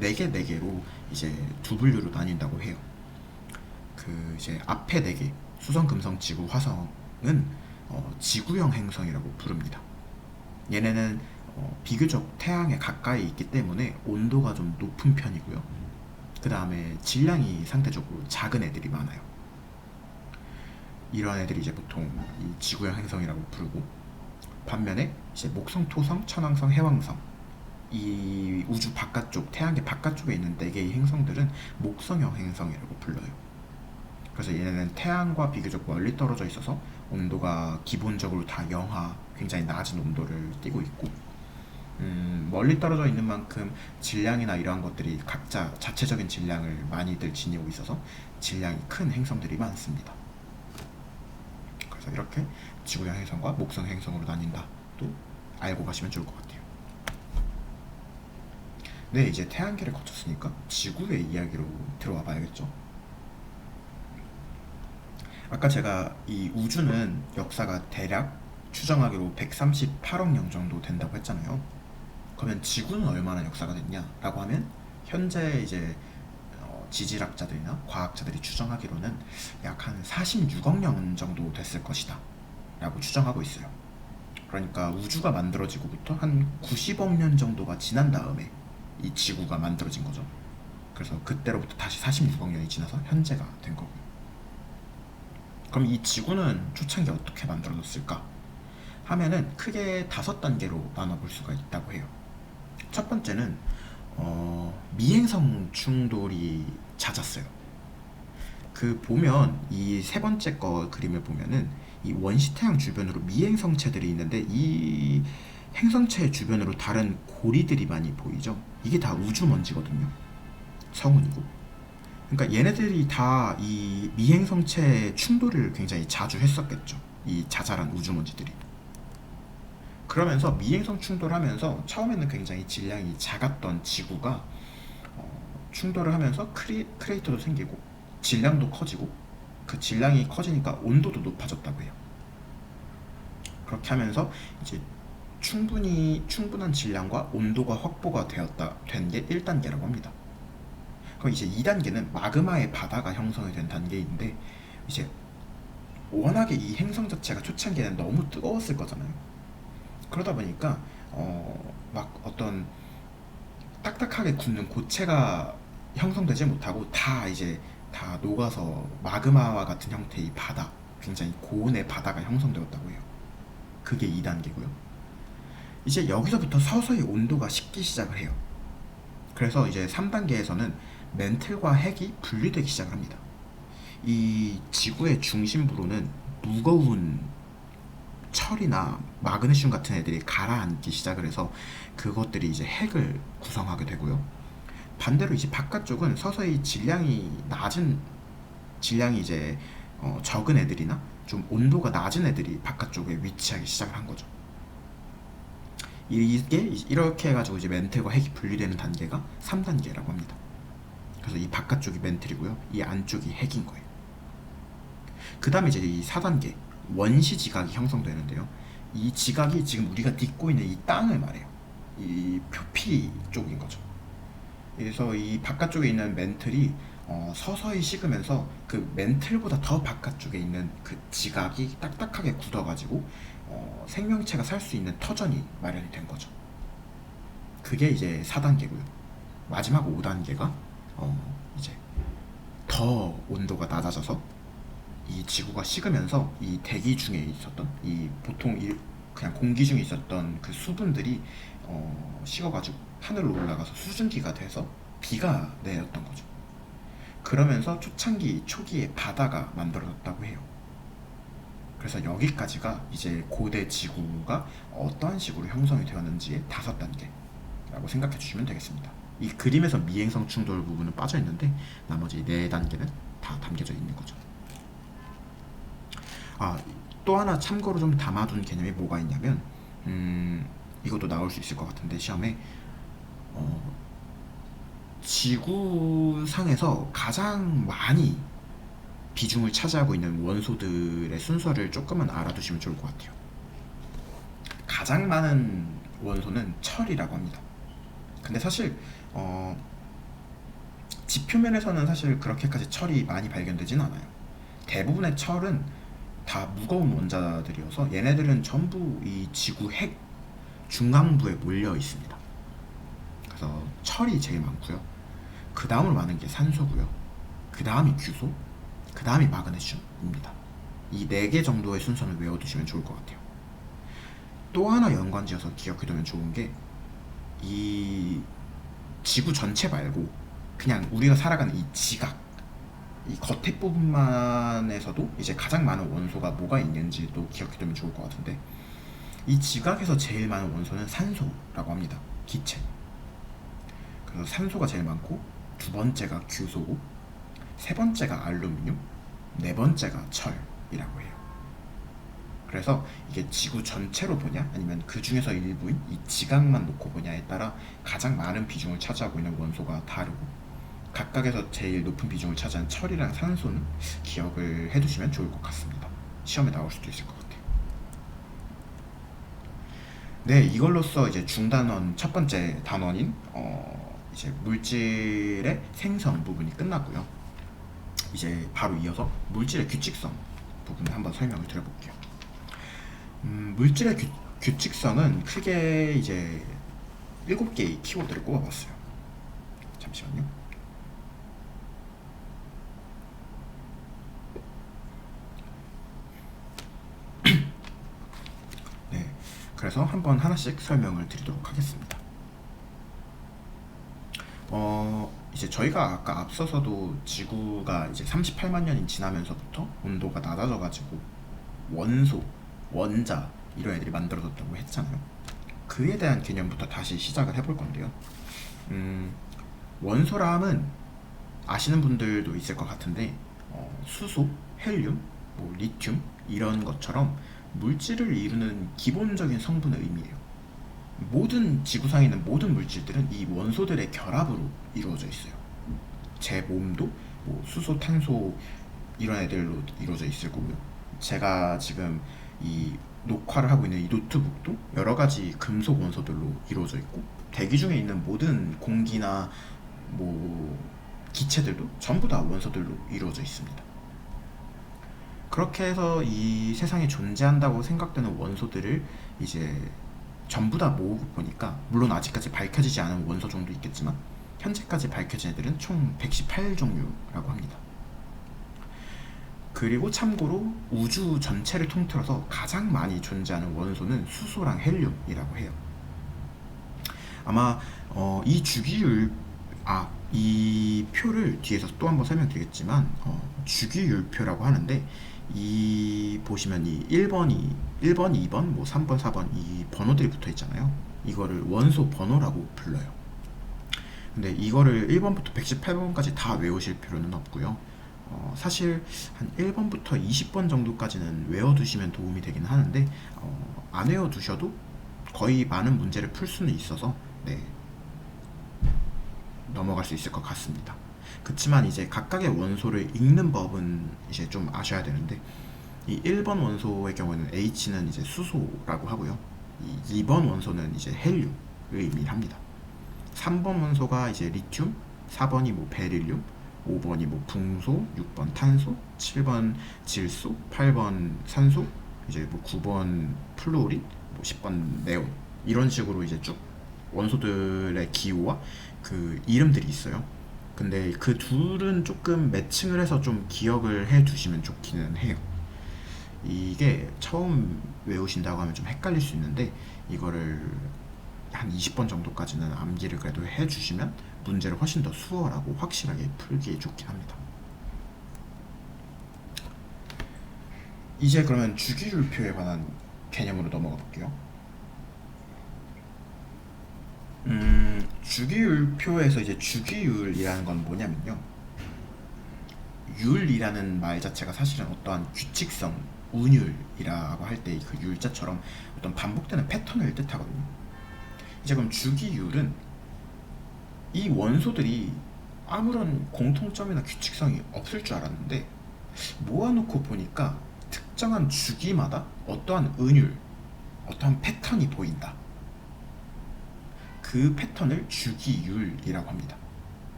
4개로 이제 두 분류로 나뉜다고 해요. 그 이제 앞에 4개 수성, 금성, 지구, 화성은 지구형 행성이라고 부릅니다. 얘네는 비교적 태양에 가까이 있기 때문에 온도가 좀 높은 편이고요. 그 다음에 질량이 상대적으로 작은 애들이 많아요. 이런 애들이 이제 보통 이 지구형 행성이라고 부르고, 반면에 이제 목성, 토성, 천왕성, 해왕성 이 우주 바깥쪽, 태양계 바깥쪽에 있는 4개의 행성들은 목성형 행성이라고 불러요. 그래서 얘네는 태양과 비교적 멀리 떨어져 있어서 온도가 기본적으로 다 영하, 굉장히 낮은 온도를 띠고 있고, 멀리 떨어져 있는 만큼 질량이나 이러한 것들이 각자 자체적인 질량을 많이들 지니고 있어서 질량이 큰 행성들이 많습니다. 그래서 이렇게 지구형 행성과 목성 행성으로 나뉜다 또 알고 가시면 좋을 것 같아요. 네, 이제 태양계를 거쳤으니까 지구의 이야기로 들어와 봐야겠죠. 아까 제가 이 우주는 역사가 대략 추정하기로 138억 년 정도 된다고 했잖아요. 그러면 지구는 얼마나 역사가 됐냐라고 하면 현재 이제 지질학자들이나 과학자들이 추정하기로는 약 한 46억 년 정도 됐을 것이다 라고 추정하고 있어요. 그러니까 우주가 만들어지고부터 한 90억 년 정도가 지난 다음에 이 지구가 만들어진 거죠. 그래서 그때로부터 다시 46억 년이 지나서 현재가 된 거고요. 그럼 이 지구는 초창기 어떻게 만들어졌을까 하면은 크게 5단계로 나눠볼 수가 있다고 해요. 첫 번째는 미행성 충돌이 잦았어요. 그 보면 이 세 번째 거 그림을 보면은 이 원시 태양 주변으로 미행성체들이 있는데 이 행성체 주변으로 다른 고리들이 많이 보이죠. 이게 다 우주먼지거든요. 성운이고. 그러니까 얘네들이 다 이 미행성체 충돌을 굉장히 자주 했었겠죠. 이 자잘한 우주먼지들이. 그러면서 미행성 충돌하면서 처음에는 굉장히 질량이 작았던 지구가 충돌을 하면서 크레이터도 생기고 질량도 커지고, 그 질량이 커지니까 온도도 높아졌다고 해요. 그렇게 하면서 이제 충분한 질량과 온도가 확보가 된 게 1단계라고 합니다. 그럼 이제 2단계는 마그마의 바다가 형성이 된 단계인데, 이제 워낙에 이 행성 자체가 초창기에는 너무 뜨거웠을 거잖아요. 그러다 보니까 막 어떤 딱딱하게 굳는 고체가 형성되지 못하고 다 녹아서 마그마와 같은 형태의 바다, 굉장히 고온의 바다가 형성되었다고 해요. 그게 2단계고요. 이제 여기서부터 서서히 온도가 식기 시작을 해요. 그래서 이제 3단계에서는 멘틀과 핵이 분리되기 시작을 합니다. 이 지구의 중심부로는 무거운 철이나 마그네슘 같은 애들이 가라앉기 시작을 해서 그것들이 이제 핵을 구성하게 되고요. 반대로 이제 바깥쪽은 서서히 질량이 이제 적은 애들이나 좀 온도가 낮은 애들이 바깥쪽에 위치하기 시작을 한 거죠. 이게 이렇게 해가지고 이제 멘틀과 핵이 분리되는 단계가 3단계라고 합니다. 그래서 이 바깥쪽이 멘틀이고요, 이 안쪽이 핵인 거예요. 그 다음에 이제 이 4단계 원시 지각이 형성되는데요. 이 지각이 지금 우리가 딛고 있는 이 땅을 말해요. 이 표피 쪽인 거죠. 그래서 이 바깥쪽에 있는 멘틀이 서서히 식으면서 그 멘틀보다 더 바깥쪽에 있는 그 지각이 딱딱하게 굳어가지고 생명체가 살 수 있는 터전이 마련이 된 거죠. 그게 이제 4단계고요. 마지막 5단계가 이제 더 온도가 낮아져서 이 지구가 식으면서 이 대기 중에 있었던 이 보통 그냥 공기 중에 있었던 그 수분들이 식어가지고 하늘로 올라가서 수증기가 돼서 비가 내렸던 거죠. 그러면서 초기에 바다가 만들어졌다고 해요. 그래서 여기까지가 이제 고대 지구가 어떠한 식으로 형성이 되었는지의 5단계라고 생각해 주시면 되겠습니다. 이 그림에서 미행성 충돌 부분은 빠져 있는데 나머지 4단계는 다 담겨져 있는 거죠. 또 하나 참고로 좀 담아둔 개념이 뭐가 있냐면 이것도 나올 수 있을 것 같은데 시험에 지구상에서 가장 많이 비중을 차지하고 있는 원소들의 순서를 조금은 알아두시면 좋을 것 같아요. 가장 많은 원소는 철이라고 합니다. 근데 사실 지표면에서는 사실 그렇게까지 철이 많이 발견되지는 않아요. 대부분의 철은 다 무거운 원자들이어서 얘네들은 전부 이 지구 핵 중앙부에 몰려 있습니다. 그래서 철이 제일 많고요. 그 다음으로 많은 게 산소고요. 그 다음이 규소, 그 다음이 마그네슘입니다. 이 4개 정도의 순서는 외워두시면 좋을 것 같아요. 또 하나 연관지어서 기억해두면 좋은 게 이 지구 전체 말고 그냥 우리가 살아가는 이 지각, 이 겉에 부분만에서도 이제 가장 많은 원소가 뭐가 있는지도 기억해두면 좋을 것 같은데 이 지각에서 제일 많은 원소는 산소라고 합니다. 기체. 그래서 산소가 제일 많고 두 번째가 규소고 세 번째가 알루미늄, 네 번째가 철이라고 해요. 그래서 이게 지구 전체로 보냐 아니면 그 중에서 일부인 이 지각만 놓고 보냐에 따라 가장 많은 비중을 차지하고 있는 원소가 다르고 각각에서 제일 높은 비중을 차지한 철이랑 산소는 기억을 해두시면 좋을 것 같습니다. 시험에 나올 수도 있을 것 같아요. 네, 이걸로써 이제 중단원 첫 번째 단원인 이제 물질의 생성 부분이 끝났고요. 이제 바로 이어서 물질의 규칙성 부분을 한번 설명을 드려볼게요. 물질의 규칙성은 크게 이제 7개의 키워드를 꼽아봤어요. 잠시만요. 네, 그래서 한번 하나씩 설명을 드리도록 하겠습니다. 이제 저희가 아까 앞서서도 지구가 이제 38만 년이 지나면서부터 온도가 낮아져가지고 원소, 원자 이런 애들이 만들어졌다고 했잖아요. 그에 대한 개념부터 다시 시작을 해볼 건데요. 원소라 은 아시는 분들도 있을 것 같은데 수소, 헬륨, 뭐 리튬 이런 것처럼 물질을 이루는 기본적인 성분의 의미예요. 모든 지구상에 있는 모든 물질들은 이 원소들의 결합으로 이루어져 있어요. 제 몸도 뭐 수소, 탄소 이런 애들로 이루어져 있을 거고요. 제가 지금 이 녹화를 하고 있는 이 노트북도 여러 가지 금속 원소들로 이루어져 있고 대기 중에 있는 모든 공기나 뭐 기체들도 전부 다 원소들로 이루어져 있습니다. 그렇게 해서 이 세상에 존재한다고 생각되는 원소들을 이제 전부 다 모으고 보니까 물론 아직까지 밝혀지지 않은 원소 정도 있겠지만 현재까지 밝혀진 애들은 총 118종류라고 합니다. 그리고 참고로 우주 전체를 통틀어서 가장 많이 존재하는 원소는 수소랑 헬륨이라고 해요. 아마 이 주기율 이 표를 뒤에서 또 한번 설명드리겠지만 주기율표라고 하는데 이 보시면 이 1번, 2번, 뭐 3번, 4번 이 번호들이 붙어 있잖아요. 이거를 원소 번호라고 불러요. 근데 이거를 1번부터 118번까지 다 외우실 필요는 없고요. 사실 한 1번부터 20번 정도까지는 외워두시면 도움이 되긴 하는데 안 외워두셔도 거의 많은 문제를 풀 수는 있어서 네, 넘어갈 수 있을 것 같습니다. 그치만 이제 각각의 원소를 읽는 법은 이제 좀 아셔야 되는데 이 1번 원소의 경우에는 H는 이제 수소라고 하고요. 이 2번 원소는 이제 헬륨을 의미합니다. 3번 원소가 이제 리튬, 4번이 뭐 베릴륨, 5번이 뭐 붕소, 6번 탄소, 7번 질소, 8번 산소, 이제 뭐 9번 플루오린, 뭐 10번 네온 이런 식으로 이제 쭉 원소들의 기호와 그 이름들이 있어요. 근데 그 둘은 조금 매칭을 해서 좀 기억을 해 두시면 좋기는 해요. 이게 처음 외우신다고 하면 좀 헷갈릴 수 있는데 이거를 한 20번 정도까지는 암기를 그래도 해 주시면 문제를 훨씬 더 수월하고 확실하게 풀기에 좋긴 합니다. 이제 그러면 주기율표에 관한 개념으로 넘어가 볼게요. 주기율표에서 이제 주기율이라는 건 뭐냐면요. 율이라는 말 자체가 사실은 어떠한 규칙성, 운율이라고 할 때 그 율자처럼 어떤 반복되는 패턴을 뜻하거든요. 이제 그럼 주기율은 이 원소들이 아무런 공통점이나 규칙성이 없을 줄 알았는데 모아놓고 보니까 특정한 주기마다 어떠한 은율, 어떠한 패턴이 보인다. 그 패턴을 주기율이라고 합니다.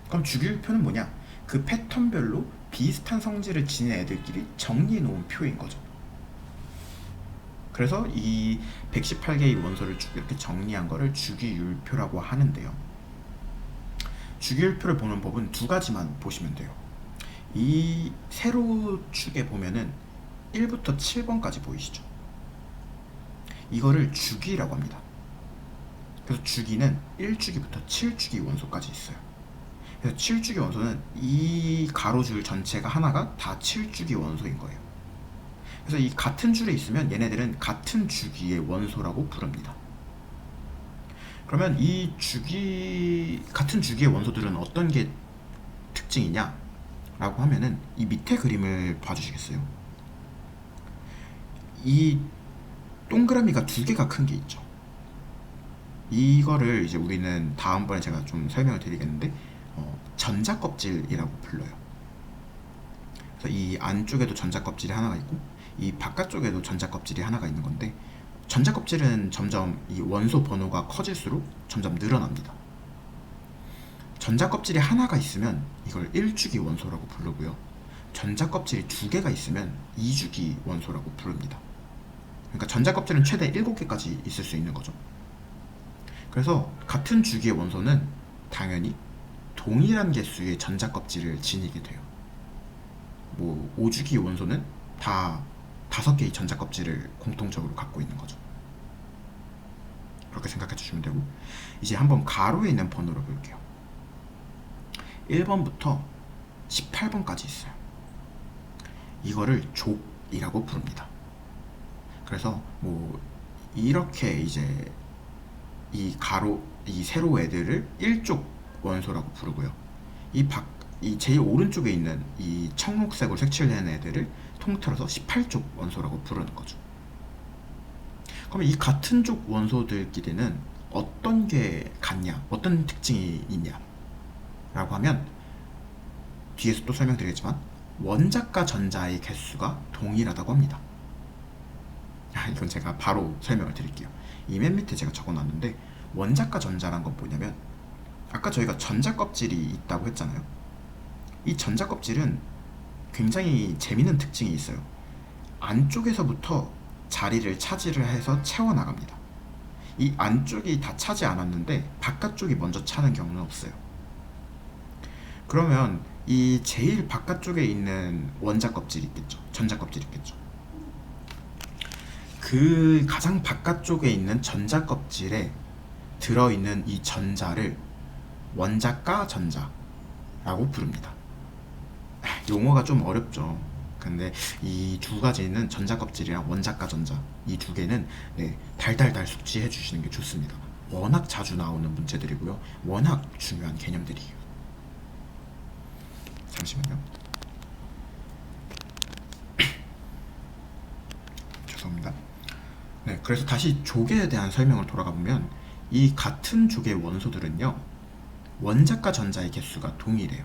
그럼 주기율표는 뭐냐? 그 패턴별로 비슷한 성질을 지닌 애들끼리 정리해 놓은 표인 거죠. 그래서 이 118개의 원소를 쭉 이렇게 정리한 거를 주기율표라고 하는데요. 주기율표를 보는 법은 두 가지만 보시면 돼요. 이 세로 축에 보면은 1부터 7번까지 보이시죠? 이거를 주기라고 합니다. 그래서 주기는 1주기부터 7주기 원소까지 있어요. 그래서 7주기 원소는 이 가로줄 전체가 하나가 다 7주기 원소인 거예요. 그래서 이 같은 줄에 있으면 얘네들은 같은 주기의 원소라고 부릅니다. 그러면 이 주기 같은 주기의 원소들은 어떤 게 특징이냐 라고 하면은 이 밑에 그림을 봐주시겠어요? 이 동그라미가 두 개가 큰 게 있죠. 이거를 이제 우리는 다음번에 제가 좀 설명을 드리겠는데 전자껍질이라고 불러요. 그래서 이 안쪽에도 전자껍질이 하나가 있고 이 바깥쪽에도 전자껍질이 하나가 있는 건데 전자껍질은 점점 이 원소 번호가 커질수록 점점 늘어납니다. 전자껍질이 하나가 있으면 이걸 1주기 원소라고 부르고요. 전자껍질이 두 개가 있으면 2주기 원소라고 부릅니다. 그러니까 전자껍질은 최대 7개까지 있을 수 있는 거죠. 그래서 같은 주기의 원소는 당연히 동일한 개수의 전자껍질을 지니게 돼요. 뭐 5주기 원소는 다 5개의 전자껍질을 공통적으로 갖고 있는 거죠. 그렇게 생각해 주시면 되고 이제 한번 가로에 있는 번호를 볼게요. 1번부터 18번까지 있어요. 이거를 족이라고 부릅니다. 그래서 뭐 이렇게 이제 이 세로 애들을 1족 원소라고 부르고요. 이 제일 오른쪽에 있는 이 청록색으로 색칠된 애들을 통틀어서 18족 원소라고 부르는 거죠. 그러면 이 같은 족 원소들끼리는 어떤 게 같냐, 어떤 특징이 있냐 라고 하면 뒤에서 또 설명드리겠지만 원자과 전자의 개수가 동일하다고 합니다. 이건 제가 바로 설명을 드릴게요. 이 맨 밑에 제가 적어놨는데 원자과 전자란 건 뭐냐면 아까 저희가 전자껍질이 있다고 했잖아요. 이 전자껍질은 굉장히 재미있는 특징이 있어요. 안쪽에서부터 자리를 차지를 해서 채워나갑니다. 이 안쪽이 다 차지 않았는데 바깥쪽이 먼저 차는 경우는 없어요. 그러면 이 제일 바깥쪽에 있는 원자 껍질이 있겠죠. 전자 껍질이 있겠죠. 그 가장 바깥쪽에 있는 전자 껍질에 들어있는 이 전자를 원자과 전자라고 부릅니다. 용어가 좀 어렵죠. 근데 이 두 가지는 전자 껍질이랑 원자과 전자 이 두 개는 달달달 숙지해 주시는 게 좋습니다. 워낙 자주 나오는 문제들이고요. 워낙 중요한 개념들이에요. 잠시만요. 죄송합니다. 네, 그래서 다시 족에 대한 설명을 돌아가 보면 이 같은 족의 원소들은요 원자과 전자의 개수가 동일해요.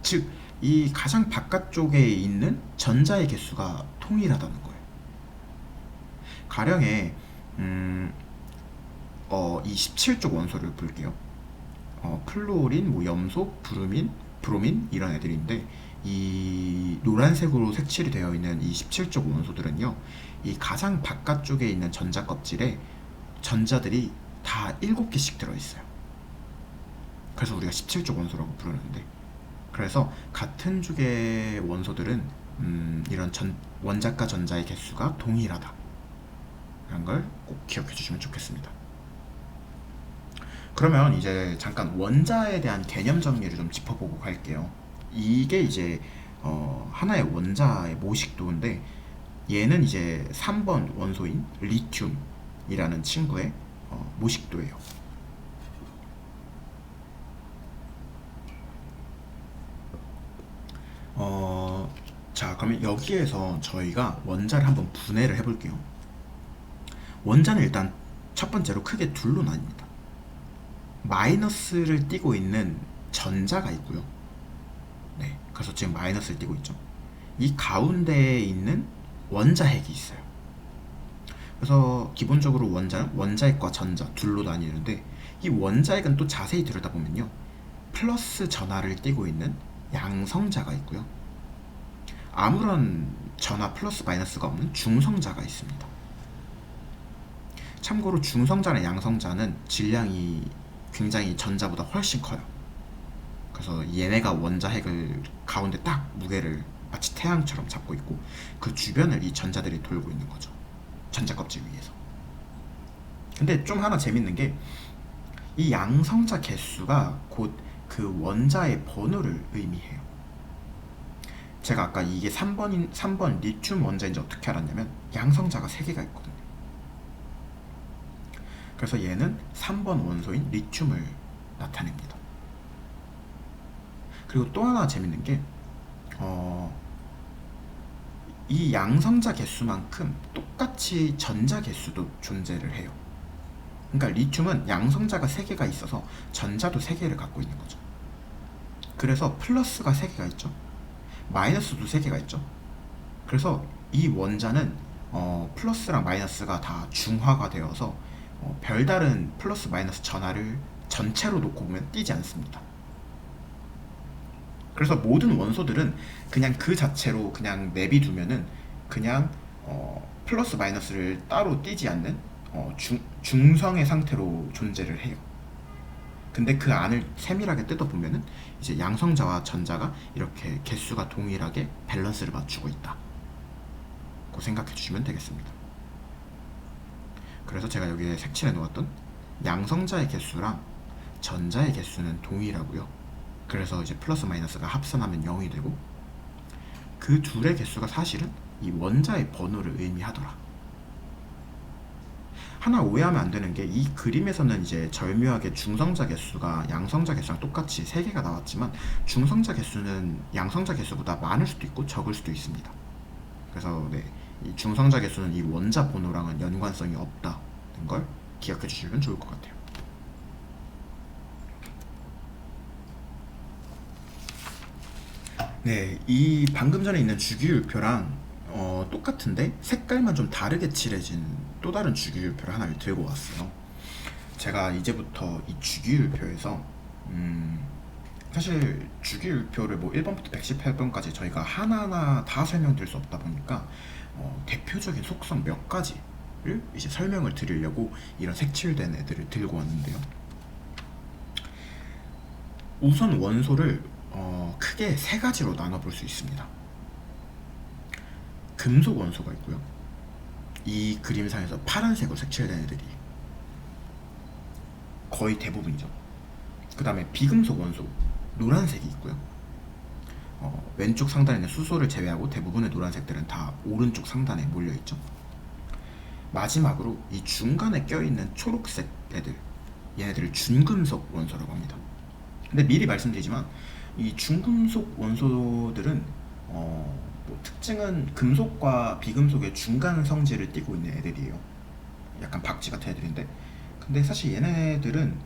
즉, 이 가장 바깥쪽에 있는 전자의 개수가 통일하다는 거예요. 가령에 이 17족 원소를 볼게요. 플루오린, 뭐 염소, 브로민 이런 애들인데 이 노란색으로 색칠이 되어 있는 이 17족 원소들은요 이 가장 바깥쪽에 있는 전자 껍질에 전자들이 다 7개씩 들어있어요. 그래서 우리가 17족 원소라고 부르는데, 그래서 같은 쪽의 원소들은 이런 원자과 전자의 개수가 동일하다 라는 걸 꼭 기억해 주시면 좋겠습니다. 그러면 이제 잠깐 원자에 대한 개념 정리를 좀 짚어보고 갈게요. 이게 이제 하나의 원자의 모식도인데, 얘는 이제 3번 원소인 리튬이라는 친구의 모식도예요. 자, 그러면 여기에서 저희가 원자를 한번 분해를 해볼게요. 원자는 일단 첫 번째로 크게 둘로 나뉩니다. 마이너스를 띠고 있는 전자가 있고요. 네, 그래서 지금 마이너스를 띠고 있죠. 이 가운데에 있는 원자핵이 있어요. 그래서 기본적으로 원자는 원자핵과 전자 둘로 나뉘는데, 이 원자핵은 또 자세히 들여다보면요, 플러스 전하를 띠고 있는 양성자가 있고요, 아무런 전하 플러스 마이너스가 없는 중성자가 있습니다. 참고로 중성자나 양성자는 질량이 굉장히 전자보다 훨씬 커요. 그래서 얘네가 원자핵을 가운데 딱 무게를 마치 태양처럼 잡고 있고, 그 주변을 이 전자들이 돌고 있는 거죠. 전자 껍질 위에서. 근데 좀 하나 재밌는 게, 이 양성자 개수가 곧 그 원자의 번호를 의미해요. 제가 아까 이게 3번 리튬 원자인지 어떻게 알았냐면, 양성자가 3개가 있거든요. 그래서 얘는 3번 원소인 리튬을 나타냅니다. 그리고 또 하나 재밌는 게, 이 양성자 개수만큼 똑같이 전자 개수도 존재를 해요. 그러니까 리튬은 양성자가 3개가 있어서 전자도 3개를 갖고 있는 거죠. 그래서 플러스가 3개가 있죠. 마이너스도 3개가 있죠. 그래서 이 원자는 플러스랑 마이너스가 다 중화가 되어서 별다른 플러스 마이너스 전하를 전체로 놓고 보면 띄지 않습니다. 그래서 모든 원소들은 그냥 그 자체로 그냥 내비두면은 그냥 플러스 마이너스를 따로 띄지 않는 중성의 상태로 존재를 해요. 근데 그 안을 세밀하게 뜯어보면은 이제 양성자와 전자가 이렇게 개수가 동일하게 밸런스를 맞추고 있다 고 생각해 주시면 되겠습니다. 그래서 제가 여기에 색칠해 놓았던 양성자의 개수랑 전자의 개수는 동일하고요. 그래서 이제 플러스 마이너스가 합산하면 0이 되고, 그 둘의 개수가 사실은 이 원자의 번호를 의미하더라. 하나 오해하면 안 되는 게, 이 그림에서는 이제 절묘하게 중성자 개수가 양성자 개수랑 똑같이 3개가 나왔지만, 중성자 개수는 양성자 개수보다 많을 수도 있고 적을 수도 있습니다. 그래서 네, 이 중성자 개수는 이 원자 번호랑은 연관성이 없다는 걸 기억해 주시면 좋을 것 같아요. 네, 이 방금 전에 있는 주기율표랑 똑같은데 색깔만 좀 다르게 칠해진 또 다른 주기율표를 하나를 들고 왔어요. 제가 이제부터 이 주기율표에서 사실 주기율표를 뭐 1번부터 118번까지 저희가 하나하나 다 설명드릴 수 없다 보니까 대표적인 속성 몇 가지를 이제 설명을 드리려고 이런 색칠된 애들을 들고 왔는데요. 우선 원소를 크게 3가지로 나눠볼 수 있습니다. 금속 원소가 있고요. 이 그림상에서 파란색으로 색칠된 애들이 거의 대부분이죠. 그 다음에 비금속 원소, 노란색이 있고요. 왼쪽 상단에 있는 수소를 제외하고 대부분의 노란색들은 다 오른쪽 상단에 몰려있죠. 마지막으로 이 중간에 껴있는 초록색 애들, 얘네들을 준금속 원소라고 합니다. 근데 미리 말씀드리지만, 이 중금속 원소들은 뭐 특징은 금속과 비금속의 중간 성질을 띠고 있는 애들이에요. 약간 박쥐 같은 애들인데, 근데 사실 얘네들은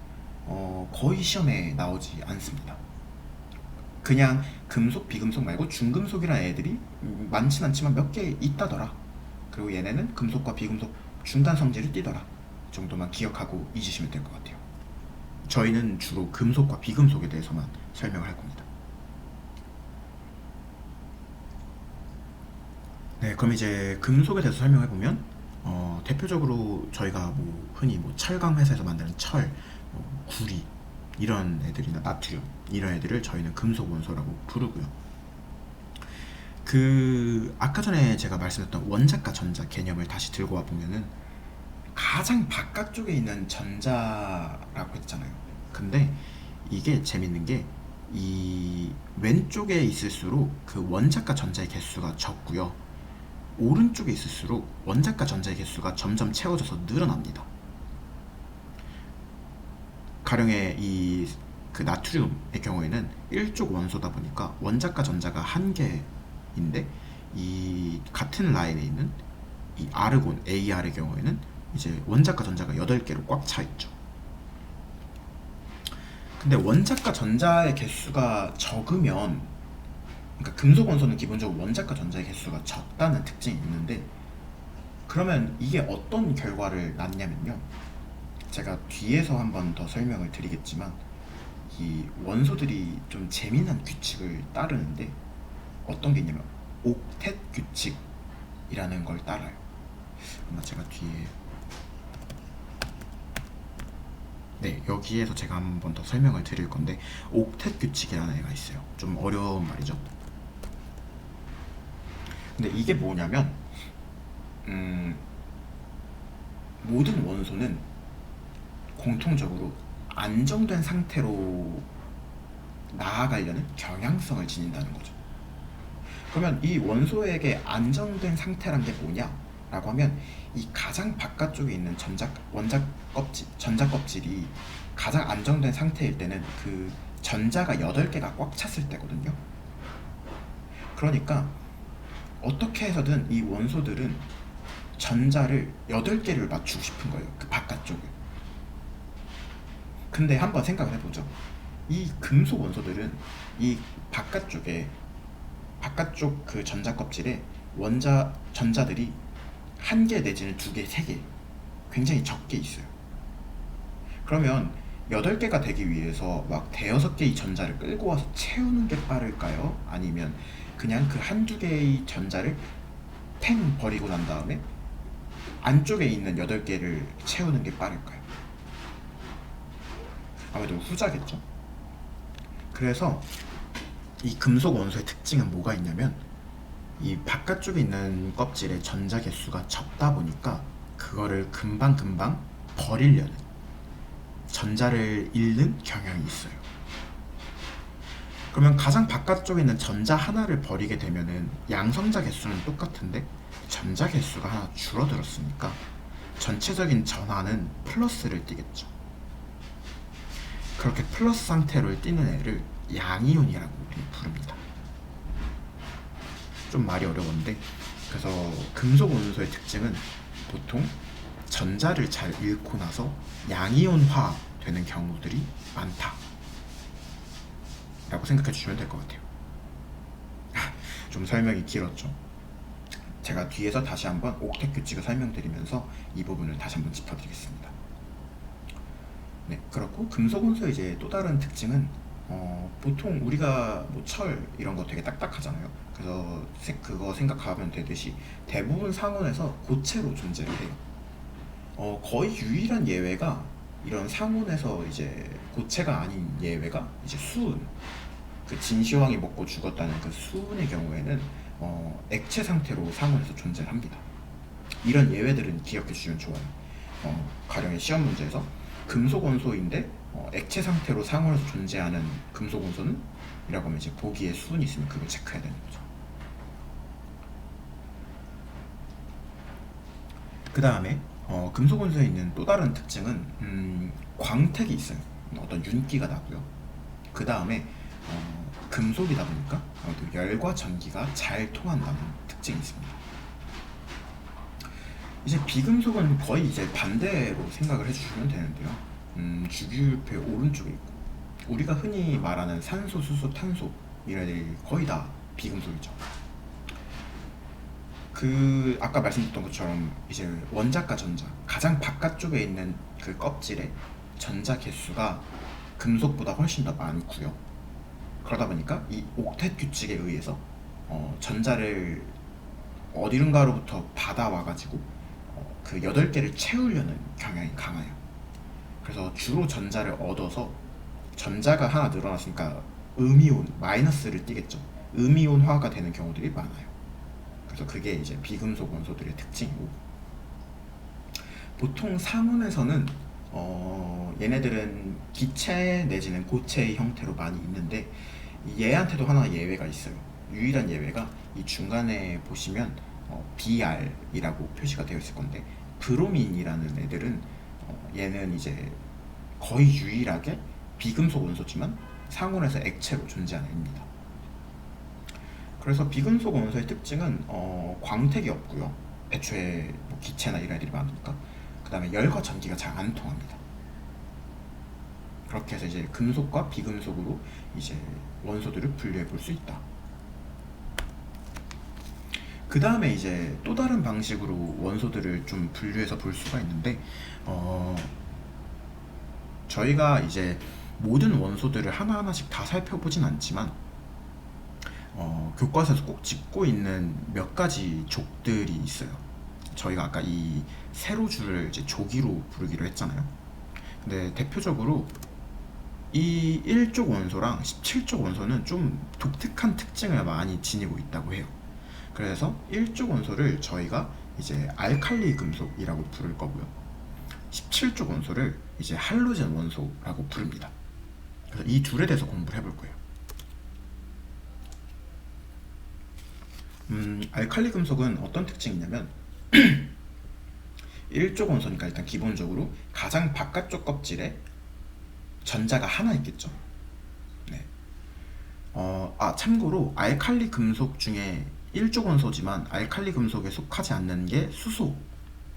거의 시험에 나오지 않습니다. 그냥 금속, 비금속 말고 중금속이라는 애들이 많진 않지만 몇 개 있다더라. 그리고 얘네는 금속과 비금속 중간 성질을 띠더라 정도만 기억하고 잊으시면 될 것 같아요. 저희는 주로 금속과 비금속에 대해서만 설명을 할 겁니다. 네, 그럼 이제 금속에 대해서 설명해보면, 대표적으로 저희가 뭐 흔히 뭐 철강 회사에서 만드는 철, 구리 이런 애들이나 나트륨 이런 애들을 저희는 금속 원소라고 부르고요. 그 아까 전에 제가 말씀했던 원자과 전자 개념을 다시 들고 와 보면은 가장 바깥쪽에 있는 전자라고 했잖아요. 근데 이게 재밌는 게 이 왼쪽에 있을수록 그 원자과 전자의 개수가 적고요. 오른쪽에 있을수록 원자과 전자의 개수가 점점 채워져서 늘어납니다. 가령의 이 그 나트륨의 경우에는 일족 원소다 보니까 원자과 전자가 한 개인데 이 같은 라인에 있는 이 아르곤 AR의 경우에는 이제 원자과 전자가 8개로 꽉 차 있죠. 근데 원자과 전자의 개수가 적으면, 그러니까 금속 원소는 기본적으로 원자과 전자의 개수가 적다는 특징이 있는데, 그러면 이게 어떤 결과를 낳냐면요, 제가 뒤에서 한 번 더 설명을 드리겠지만 이 원소들이 좀 재미난 규칙을 따르는데, 어떤 게 있냐면 옥텟 규칙이라는 걸 따라요. 아마 제가 뒤에, 네, 여기에서 제가 한 번 더 설명을 드릴 건데, 옥텟 규칙이라는 애가 있어요. 좀 어려운 말이죠. 근데 이게 뭐냐면 모든 원소는 공통적으로 안정된 상태로 나아가려는 경향성을 지닌다는 거죠. 그러면 이 원소에게 안정된 상태란 게 뭐냐라고 하면, 이 가장 바깥쪽에 있는 전자 껍질이 가장 안정된 상태일 때는 그 전자가 8개가 꽉 찼을 때거든요. 그러니까 어떻게 해서든 이 원소들은 전자를 8개를 맞추고 싶은 거예요, 그 바깥쪽에. 근데 한번 생각을 해보죠. 이 금속 원소들은 이 바깥쪽 그 전자 껍질에 전자들이 1개 내지는 2개, 3개 굉장히 적게 있어요. 그러면 8개가 되기 위해서 막 대여섯 개의 전자를 끌고 와서 채우는 게 빠를까요? 아니면 그냥 그 한두 개의 전자를 팽 버리고 난 다음에 안쪽에 있는 8개를 채우는 게 빠를까요? 아무래도 후자겠죠. 그래서 이 금속 원소의 특징은 뭐가 있냐면, 이 바깥쪽에 있는 껍질의 전자 개수가 적다 보니까 그거를 금방금방 버리려는, 전자를 잃는 경향이 있어요. 그러면 가장 바깥쪽에 있는 전자 하나를 버리게 되면은 양성자 개수는 똑같은데 전자 개수가 하나 줄어들었으니까 전체적인 전하는 플러스를 띠겠죠. 그렇게 플러스 상태로 띠는 애를 양이온이라고 우리 부릅니다. 좀 말이 어려운데, 그래서 금속 원소의 특징은 보통 전자를 잘 잃고 나서 양이온화 되는 경우들이 많다 라고 생각해 주시면 될 것 같아요. 좀 설명이 길었죠. 제가 뒤에서 다시 한번 옥텟 규칙을 설명드리면서 이 부분을 다시 한번 짚어드리겠습니다. 네, 그렇고 금속 원소의 이제 또 다른 특징은 보통 우리가 뭐 철 이런 거 되게 딱딱하잖아요. 그래서 그거 생각하면 되듯이 대부분 상온에서 고체로 존재를 해요. 거의 유일한 예외가, 이런 상온에서 이제 고체가 아닌 예외가 이제 수은, 그 진시황이 먹고 죽었다는 그 수은의 경우에는 액체 상태로 상온에서 존재를 합니다. 이런 예외들은 기억해 주시면 좋아요. 가령의 시험 문제에서 금속 원소인데 액체 상태로 상온에서 존재하는 금속 원소는 이라고 하면 이제 보기에 수은이 있으면 그걸 체크해야 되는 거죠. 그 다음에 금속 원소에 있는 또 다른 특징은 광택이 있어요. 어떤 윤기가 나고요. 그 다음에 금속이다 보니까 열과 전기가 잘 통한다는 특징이 있습니다. 이제 비금속은 거의 이제 반대로 생각을 해주시면 되는데요. 주기율표의 오른쪽에 있고, 우리가 흔히 말하는 산소, 수소, 탄소 이런 애들이 거의 다 비금속이죠. 그 아까 말씀드렸던 것처럼 이제 원자과 전자, 가장 바깥쪽에 있는 그 껍질에 전자 개수가 금속보다 훨씬 더 많고요. 그러다 보니까 이 옥텟 규칙에 의해서 전자를 어디론가로부터 받아와가지고 그 8개를 채우려는 경향이 강해요. 그래서 주로 전자를 얻어서 전자가 하나 늘어났으니까 음이온, 마이너스를 띠겠죠. 음이온화가 되는 경우들이 많아요. 그래서 그게 이제 비금속 원소들의 특징이고, 보통 상온에서는 얘네들은 기체 내지는 고체의 형태로 많이 있는데, 얘한테도 하나 예외가 있어요. 유일한 예외가 이 중간에 보시면 BR이라고 표시가 되어 있을 건데, 브로민이라는 애들은 얘는 이제 거의 유일하게 비금속 원소지만 상온에서 액체로 존재하는 애입니다. 그래서 비금속 원소의 특징은 광택이 없고요. 애초에 뭐 기체나 이런 애들이 많으니까. 그 다음에 열과 전기가 잘 안 통합니다. 그렇게 해서 이제 금속과 비금속으로 이제 원소들을 분류해 볼 수 있다. 그 다음에 이제 또 다른 방식으로 원소들을 좀 분류해서 볼 수가 있는데, 저희가 이제 모든 원소들을 하나하나씩 다 살펴보진 않지만, 교과서에서 꼭 짚고 있는 몇 가지 족들이 있어요. 저희가 아까 이 세로줄을 이제 조기로 부르기로 했잖아요. 근데 대표적으로 이 1족 원소랑 17족 원소는 좀 독특한 특징을 많이 지니고 있다고 해요. 그래서 1족 원소를 저희가 이제 알칼리 금속이라고 부를 거고요. 17족 원소를 이제 할로젠 원소라고 부릅니다. 그래서 이 둘에 대해서 공부를 해볼 거예요. 알칼리 금속은 어떤 특징이 있냐면 1족 원소니까 일단 기본적으로 가장 바깥쪽 껍질에 전자가 하나 있겠죠. 네. 참고로 알칼리 금속 중에 1족 원소지만 알칼리 금속에 속하지 않는 게 수소.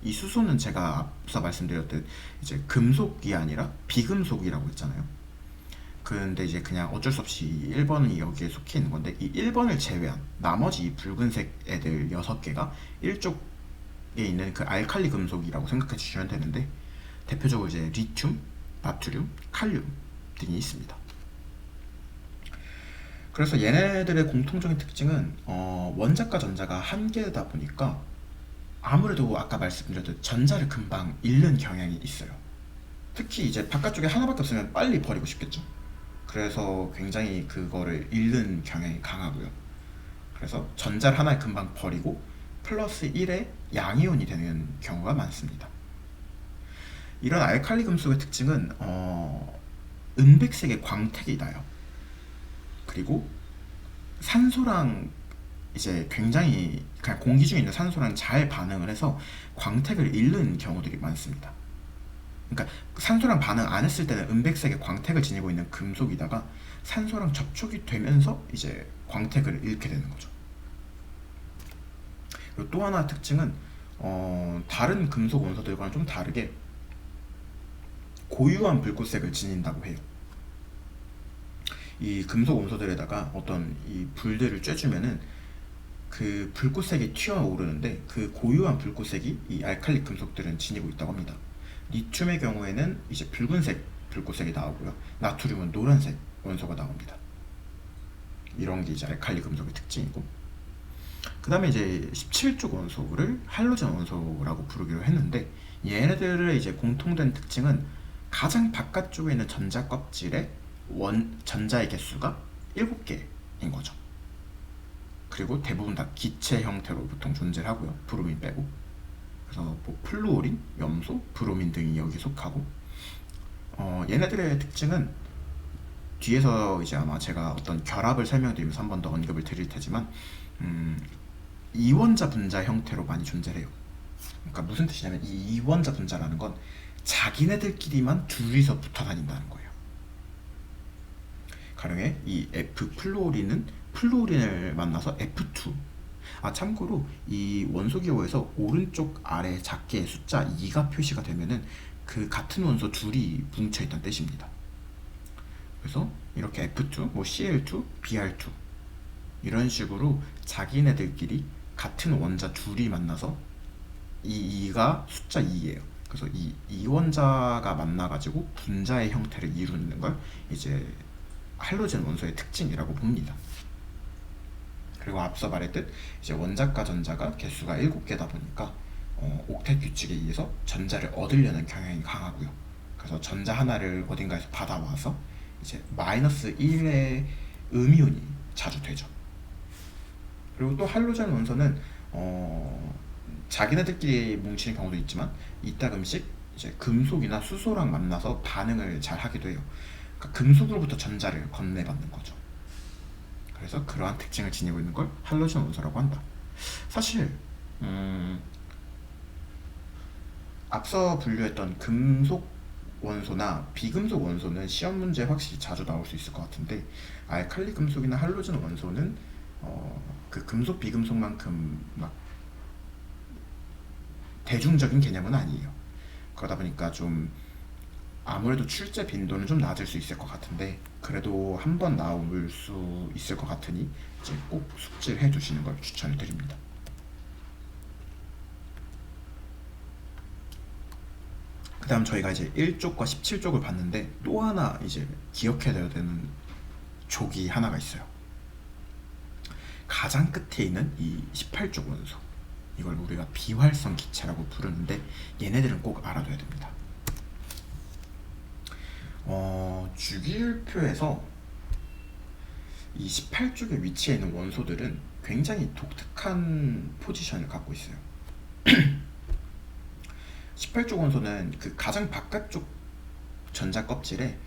이 수소는 제가 앞서 말씀드렸듯 이제 금속이 아니라 비금속이라고 했잖아요. 근데 이제 그냥 어쩔 수 없이 1번이 여기에 속해 있는 건데, 이 1번을 제외한 나머지 이 붉은색 애들 6개가 1족에 있는 그 알칼리 금속이라고 생각해 주시면 되는데, 대표적으로 이제 리튬, 나트륨, 칼륨 등이 있습니다. 그래서 얘네들의 공통적인 특징은 원자과 전자가 한 개다 보니까 아무래도 아까 말씀드렸듯 전자를 금방 잃는 경향이 있어요. 특히 이제 바깥쪽에 하나밖에 없으면 빨리 버리고 싶겠죠. 그래서 굉장히 그거를 잃는 경향이 강하고요. 그래서 전자를 하나에 금방 버리고 플러스 1의 양이온이 되는 경우가 많습니다. 이런 알칼리 금속의 특징은 은백색의 광택이 나요. 그리고 산소랑 이제 굉장히 그냥 공기 중에 있는 산소랑 잘 반응을 해서 광택을 잃는 경우들이 많습니다. 그러니까 산소랑 반응 안 했을 때는 은백색의 광택을 지니고 있는 금속이다가 산소랑 접촉이 되면서 이제 광택을 잃게 되는 거죠. 그리고 또 하나 특징은 다른 금속 원소들과는 좀 다르게 고유한 불꽃색을 지닌다고 해요. 이 금속 원소들에다가 어떤 이 불들을 쬐주면은 그 불꽃색이 튀어오르는데, 그 고유한 불꽃색이 이 알칼리 금속들은 지니고 있다고 합니다. 리튬의 경우에는 이제 붉은색 불꽃색이 나오고요. 나트륨은 노란색 원소가 나옵니다. 이런 게 이제 알칼리 금속의 특징이고, 그 다음에 이제 17족 원소를 할로젠 원소라고 부르기로 했는데, 얘네들의 이제 공통된 특징은 가장 바깥쪽에 있는 전자 껍질에 전자의 개수가 7개인 거죠. 그리고 대부분 다 기체 형태로 보통 존재를 하고요. 브로민 빼고. 그래서 뭐 플루오린, 염소, 브로민 등이 여기 속하고, 얘네들의 특징은 뒤에서 이제 아마 제가 어떤 결합을 설명드리면서 한 번 더 언급을 드릴 테지만, 이원자 분자 형태로 많이 존재해요. 그러니까 무슨 뜻이냐면, 이 이원자 분자라는 건 자기네들끼리만 둘이서 붙어 다닌다는 거예요. 가령에 이 F 플루오린은 플루오린을 만나서 F2. 참고로 이 원소 기호에서 오른쪽 아래 작게 숫자 2가 표시가 되면은 그 같은 원소 둘이 뭉쳐있다는 뜻입니다. 그래서 이렇게 F2, 뭐 Cl2, Br2 이런 식으로 자기네들끼리 같은 원자 둘이 만나서 이 2가 숫자 2예요. 그래서 이 이원자가 만나가지고 분자의 형태를 이루는 걸 이제 할로젠 원소의 특징이라고 봅니다. 그리고 앞서 말했듯 이제 원자과 전자가 개수가 7개다 보니까 옥텟 규칙에 의해서 전자를 얻으려는 경향이 강하고요. 그래서 전자 하나를 어딘가에서 받아와서 이제 마이너스 1의 음이온이 자주 되죠. 그리고 또 할로젠 원소는 자기네들끼리 뭉치는 경우도 있지만 이따금씩 이제 금속이나 수소랑 만나서 반응을 잘 하기도 해요. 그러니까 금속으로부터 전자를 건네받는 거죠. 그래서 그러한 특징을 지니고 있는 걸 할로젠 원소라고 한다. 사실 앞서 분류했던 금속 원소나 비금속 원소는 시험 문제에 확실히 자주 나올 수 있을 것 같은데, 알칼리 금속이나 할로젠 원소는 그 금속 비금속만큼 막 대중적인 개념은 아니에요. 그러다 보니까 좀 아무래도 출제 빈도는 좀 낮을 수 있을 것 같은데, 그래도 한번 나올 수 있을 것 같으니 이제 꼭 숙지를 해두시는 걸 추천을 드립니다. 그 다음 저희가 이제 1쪽과 17쪽을 봤는데, 또 하나 이제 기억해야 되는 족이 하나가 있어요. 가장 끝에 있는 이 18쪽 원소, 이걸 우리가 비활성 기체라고 부르는데, 얘네들은 꼭 알아둬야 됩니다. 주기율표에서 이 18쪽에 위치해 있는 원소들은 굉장히 독특한 포지션을 갖고 있어요. 18쪽 원소는 그 가장 바깥쪽 전자 껍질에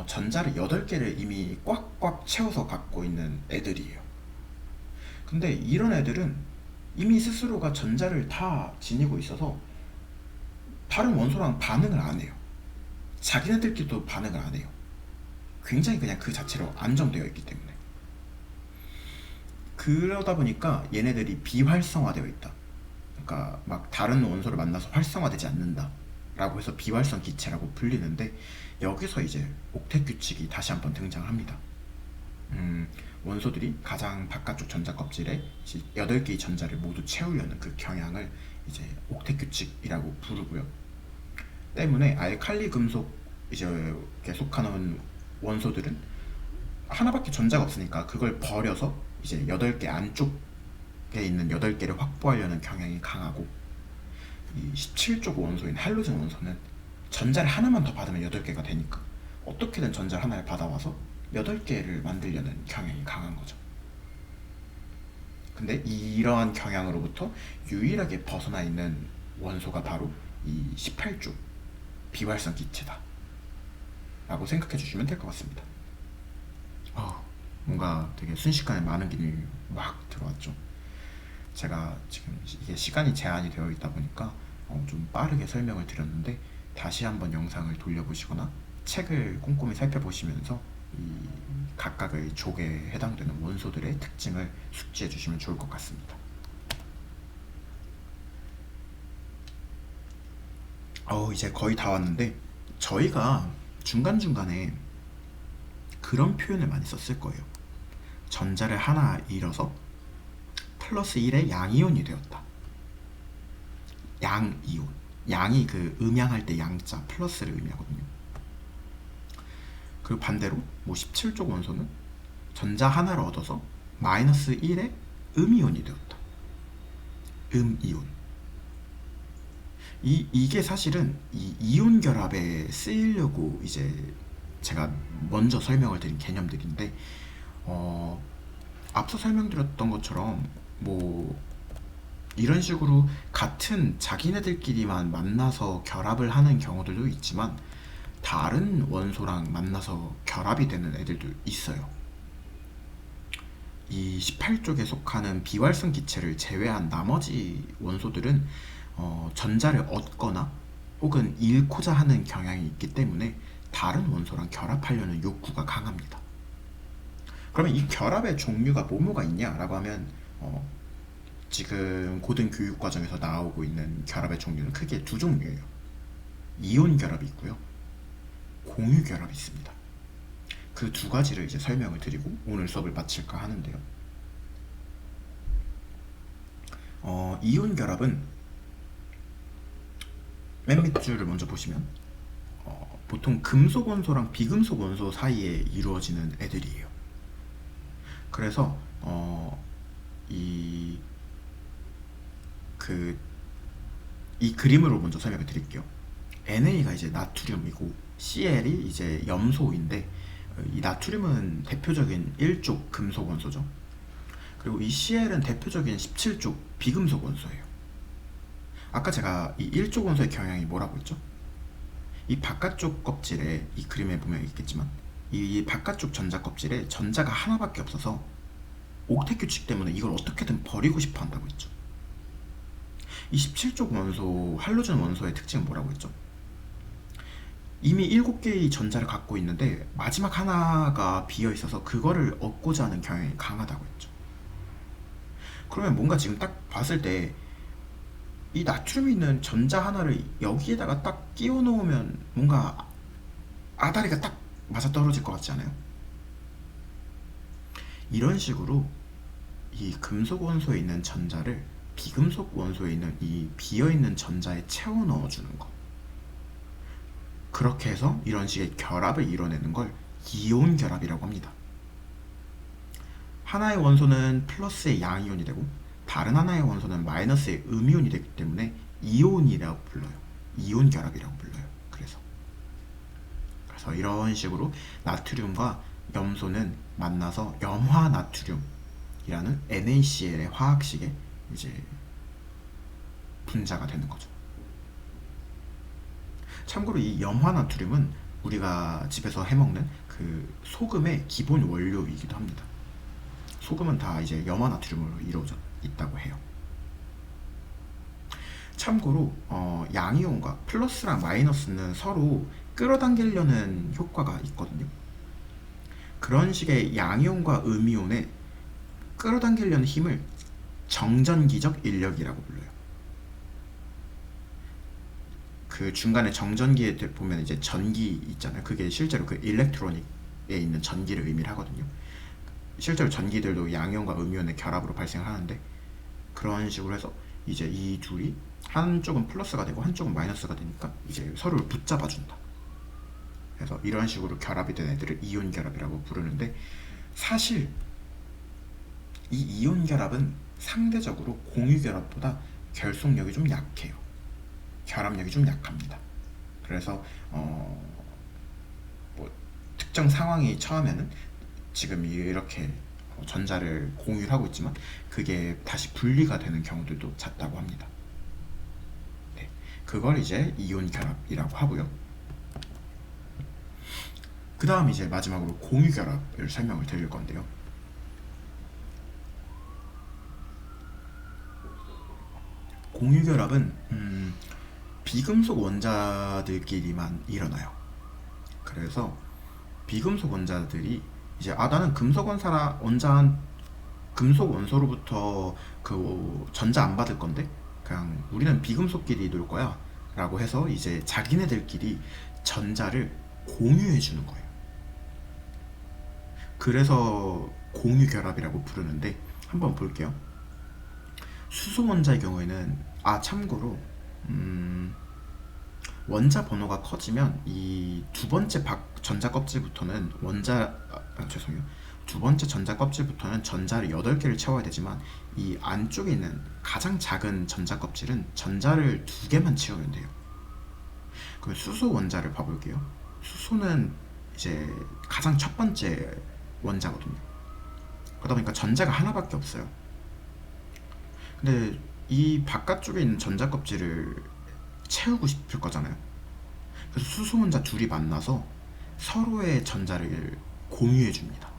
전자를 8개를 이미 꽉꽉 채워서 갖고 있는 애들이에요. 근데 이런 애들은 이미 스스로가 전자를 다 지니고 있어서 다른 원소랑 반응을 안 해요. 자기네들끼리도 반응을 안 해요. 굉장히 그냥 그 자체로 안정되어 있기 때문에. 그러다 보니까 얘네들이 비활성화되어 있다. 그러니까 막 다른 원소를 만나서 활성화되지 않는다 라고 해서 비활성 기체라고 불리는데, 여기서 이제 옥텟 규칙이 다시 한번 등장합니다. 원소들이 가장 바깥쪽 전자 껍질에 8개의 전자를 모두 채우려는 그 경향을 이제 옥텟 규칙이라고 부르고요. 때문에 알칼리 금속 이제 속하는 원소들은 하나밖에 전자가 없으니까 그걸 버려서 이제 8개 안쪽에 있는 8개를 확보하려는 경향이 강하고, 이 17쪽 원소인 할로젠 원소는 전자를 하나만 더 받으면 8개가 되니까 어떻게든 전자 하나를 받아와서 8개를 만들려는 경향이 강한 거죠. 근데 이러한 경향으로부터 유일하게 벗어나 있는 원소가 바로 이 18쪽 비활성 기체다 라고 생각해 주시면 될 것 같습니다. 뭔가 되게 순식간에 많은 기능이 막 들어왔죠. 제가 지금 이게 시간이 제한이 되어 있다 보니까 좀 빠르게 설명을 드렸는데, 다시 한번 영상을 돌려보시거나 책을 꼼꼼히 살펴보시면서 이 각각의 족에 해당되는 원소들의 특징을 숙지해 주시면 좋을 것 같습니다. 이제 거의 다 왔는데, 저희가 중간중간에 그런 표현을 많이 썼을 거예요. 전자를 하나 잃어서 플러스 1의 양이온이 되었다. 양이온. 양이 그 음양할 때 양자 플러스를 의미하거든요. 그리고 반대로 뭐 17쪽 원소는 전자 하나를 얻어서 마이너스 1의 음이온이 되었다. 음이온. 이게 사실은 이 이온 결합에 쓰이려고 이제 제가 먼저 설명을 드린 개념들인데, 앞서 설명드렸던 것처럼 뭐 이런 식으로 같은 자기네들끼리만 만나서 결합을 하는 경우들도 있지만, 다른 원소랑 만나서 결합이 되는 애들도 있어요. 이 18쪽에 속하는 비활성 기체를 제외한 나머지 원소들은 전자를 얻거나 혹은 잃고자 하는 경향이 있기 때문에 다른 원소랑 결합하려는 욕구가 강합니다. 그러면 이 결합의 종류가 뭐뭐가 있냐라고 하면 지금 고등 교육 과정에서 나오고 있는 결합의 종류는 크게 두 종류예요. 이온 결합이 있고요, 공유 결합이 있습니다. 그 두 가지를 이제 설명을 드리고 오늘 수업을 마칠까 하는데요. 이온 결합은 맨 밑줄을 먼저 보시면 보통 금속 원소랑 비금속 원소 사이에 이루어지는 애들이에요. 그래서 이 그림으로 먼저 설명을 드릴게요. NA가 이제 나트륨이고 CL이 이제 염소인데 이 나트륨은 대표적인 1족 금속 원소죠. 그리고 이 CL은 대표적인 17족 비금속 원소예요. 아까 제가 이 1족 원소의 경향이 뭐라고 했죠? 이 바깥쪽 껍질에, 이 그림에 보면 있겠지만 이 바깥쪽 전자 껍질에 전자가 하나밖에 없어서 옥텟 규칙 때문에 이걸 어떻게든 버리고 싶어 한다고 했죠. 이 17족 원소, 할로젠 원소의 특징은 뭐라고 했죠? 이미 7개의 전자를 갖고 있는데 마지막 하나가 비어 있어서 그거를 얻고자 하는 경향이 강하다고 했죠. 그러면 뭔가 지금 딱 봤을 때 이 나트륨이 있는 전자 하나를 여기에다가 딱 끼워 놓으면 뭔가 아다리가 딱 맞아 떨어질 것 같지 않아요? 이런 식으로 이 금속 원소에 있는 전자를 비금속 원소에 있는 이 비어있는 전자에 채워 넣어주는 거. 그렇게 해서 이런 식의 결합을 이뤄내는 걸 이온 결합이라고 합니다. 하나의 원소는 플러스의 양이온이 되고 다른 하나의 원소는 마이너스의 음이온이 되기 때문에 이온이라고 불러요. 이온 결합이라고 불러요. 그래서 이런 식으로 나트륨과 염소는 만나서 염화나트륨이라는 NaCl의 화학식에 이제 분자가 되는 거죠. 참고로 이 염화나트륨은 우리가 집에서 해먹는 그 소금의 기본 원료이기도 합니다. 소금은 다 이제 염화나트륨으로 이루어져 있다고 해요. 참고로 양이온과 플러스랑 마이너스는 서로 끌어당기려는 효과가 있거든요. 그런 식의 양이온과 음이온의 끌어당기려는 힘을 정전기적 인력이라고 불러요. 그 중간에 정전기에 보면 이제 전기 있잖아요. 그게 실제로 그 일렉트로닉에 있는 전기를 의미를 하거든요. 실제로 전기들도 양이온과 음이온의 결합으로 발생하는데 그런 식으로 해서 이제 이 둘이 한쪽은 플러스가 되고 한쪽은 마이너스가 되니까 이제 서로를 붙잡아 준다. 그래서 이런 식으로 결합이 된 애들을 이온 결합이라고 부르는데 사실 이 이온 결합은 상대적으로 공유 결합보다 결속력이 좀 약해요. 결합력이 좀 약합니다. 그래서 뭐 특정 상황이 처하면은 지금 이렇게 전자를 공유를 하고 있지만 그게 다시 분리가 되는 경우들도 잦다고 합니다. 네, 그걸 이제 이온 결합이라고 하고요. 그 다음 이제 마지막으로 공유 결합을 설명을 드릴 건데요. 공유 결합은 비금속 원자들끼리만 일어나요. 그래서 비금속 원자들이 이제 나는 금속 금속 원소로부터 그 전자 안 받을 건데 그냥 우리는 비금속끼리 놀 거야 라고 해서 이제 자기네들끼리 전자를 공유해 주는 거예요. 그래서 공유 결합이라고 부르는데 한번 볼게요. 수소 원자의 경우에는 참고로 원자 번호가 커지면 이 두 번째 전자 껍질부터는 두 번째 전자 껍질부터는 전자를 8개를 채워야 되지만 이 안쪽에 있는 가장 작은 전자 껍질은 전자를 2개만 채우면 돼요. 그럼 수소 원자를 봐볼게요. 수소는 이제 가장 첫 번째 원자거든요. 그러다 보니까 전자가 하나밖에 없어요. 근데 이 바깥쪽에 있는 전자 껍질을 채우고 싶을 거잖아요. 그래서 수소 원자 둘이 만나서 서로의 전자를 공유해 줍니다.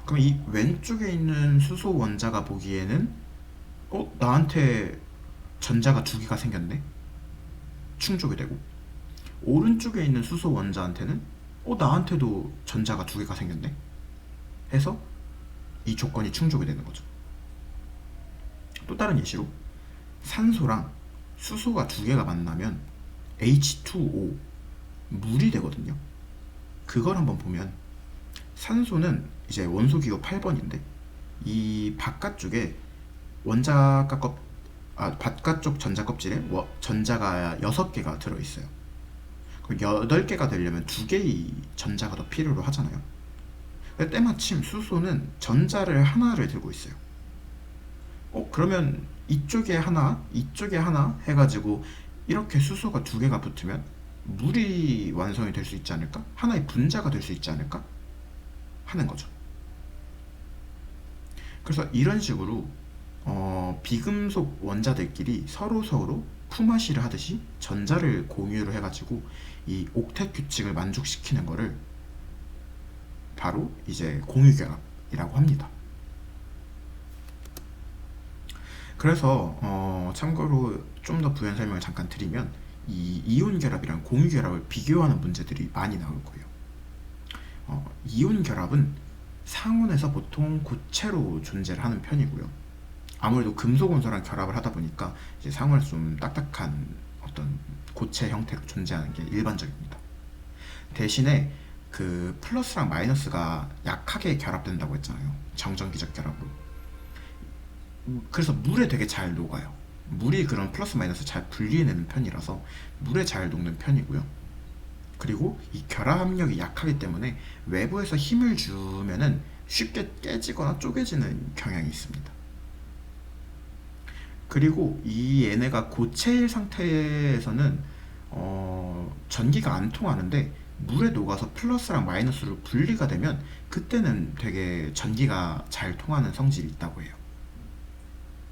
그럼 이 왼쪽에 있는 수소 원자가 보기에는 나한테 전자가 2개가 생겼네? 충족이 되고 오른쪽에 있는 수소 원자한테는 나한테도 전자가 2개가 생겼네? 해서 이 조건이 충족이 되는 거죠. 또 다른 예시로 산소랑 수소가 2개가 만나면 H2O 물이 되거든요. 그걸 한번 보면 산소는 이제 원소 기호 8번인데 이 바깥쪽에 바깥쪽 전자 껍질에 전자가 6개가 들어있어요. 그럼 8개가 되려면 2개의 전자가 더 필요로 하잖아요. 때마침 수소는 전자를 하나를 들고 있어요. 그러면 이쪽에 하나 해가지고 이렇게 수소가 두 개가 붙으면 물이 완성이 될 수 있지 않을까? 하나의 분자가 될 수 있지 않을까? 하는 거죠. 그래서 이런 식으로 비금속 원자들끼리 서로 품앗이를 하듯이 전자를 공유를 해가지고 이 옥텟 규칙을 만족시키는 거를 바로 이제 공유결합이라고 합니다. 그래서 참고로 좀 더 부연 설명을 잠깐 드리면 이 이온 결합이랑 공유 결합을 비교하는 문제들이 많이 나올 거예요. 이온 결합은 상온에서 보통 고체로 존재를 하는 편이고요. 아무래도 금속 원소랑 결합을 하다 보니까 이제 상온에서 좀 딱딱한 어떤 고체 형태로 존재하는 게 일반적입니다. 대신에 그 플러스랑 마이너스가 약하게 결합된다고 했잖아요. 정전기적 결합으로. 그래서 물에 되게 잘 녹아요. 물이 그런 플러스 마이너스 잘 분리해내는 편이라서 물에 잘 녹는 편이고요. 그리고 이 결합 압력이 약하기 때문에 외부에서 힘을 주면은 쉽게 깨지거나 쪼개지는 경향이 있습니다. 그리고 이 얘네가 고체일 상태에서는 전기가 안 통하는데 물에 녹아서 플러스랑 마이너스로 분리가 되면 그때는 되게 전기가 잘 통하는 성질이 있다고 해요.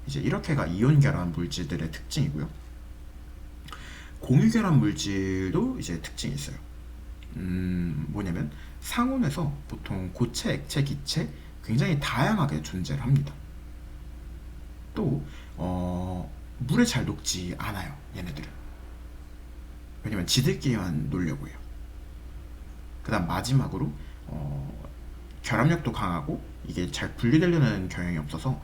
이제 이렇게가 이온 결합 물질들의 특징이고요. 공유 결합 물질도 이제 특징이 있어요. 뭐냐면 상온에서 보통 고체, 액체, 기체 굉장히 다양하게 존재를 합니다. 또 물에 잘 녹지 않아요. 얘네들은. 왜냐면 지들끼리만 놀려고 해요. 그 다음 마지막으로 결합력도 강하고 이게 잘 분리되려는 경향이 없어서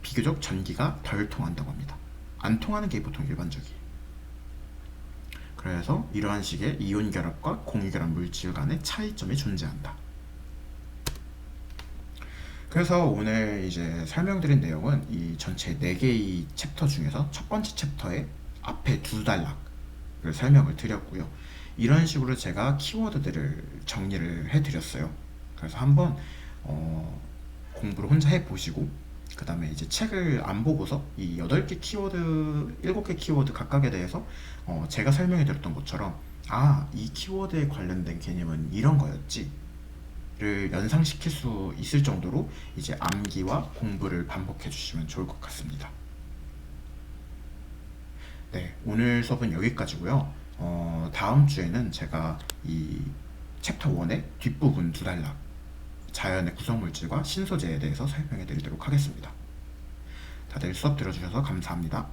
비교적 전기가 덜 통한다고 합니다. 안 통하는 게 보통 일반적이에요. 그래서 이러한 식의 이온 결합과 공유 결합 물질 간의 차이점이 존재한다. 그래서 오늘 이제 설명드린 내용은 이 전체 4개의 챕터 중에서 첫 번째 챕터의 앞에 두 단락을 설명을 드렸고요. 이런 식으로 제가 키워드들을 정리를 해드렸어요. 그래서 한번 공부를 혼자 해보시고 그 다음에 이제 책을 안 보고서 이 8개 키워드, 7개 키워드 각각에 대해서 제가 설명해 드렸던 것처럼 이 키워드에 관련된 개념은 이런 거였지 를 연상시킬 수 있을 정도로 이제 암기와 공부를 반복해 주시면 좋을 것 같습니다. 네, 오늘 수업은 여기까지고요. 다음 주에는 제가 이 챕터 1의 뒷부분 두 단락 자연의 구성물질과 신소재에 대해서 설명해 드리도록 하겠습니다. 다들 수업 들어주셔서 감사합니다.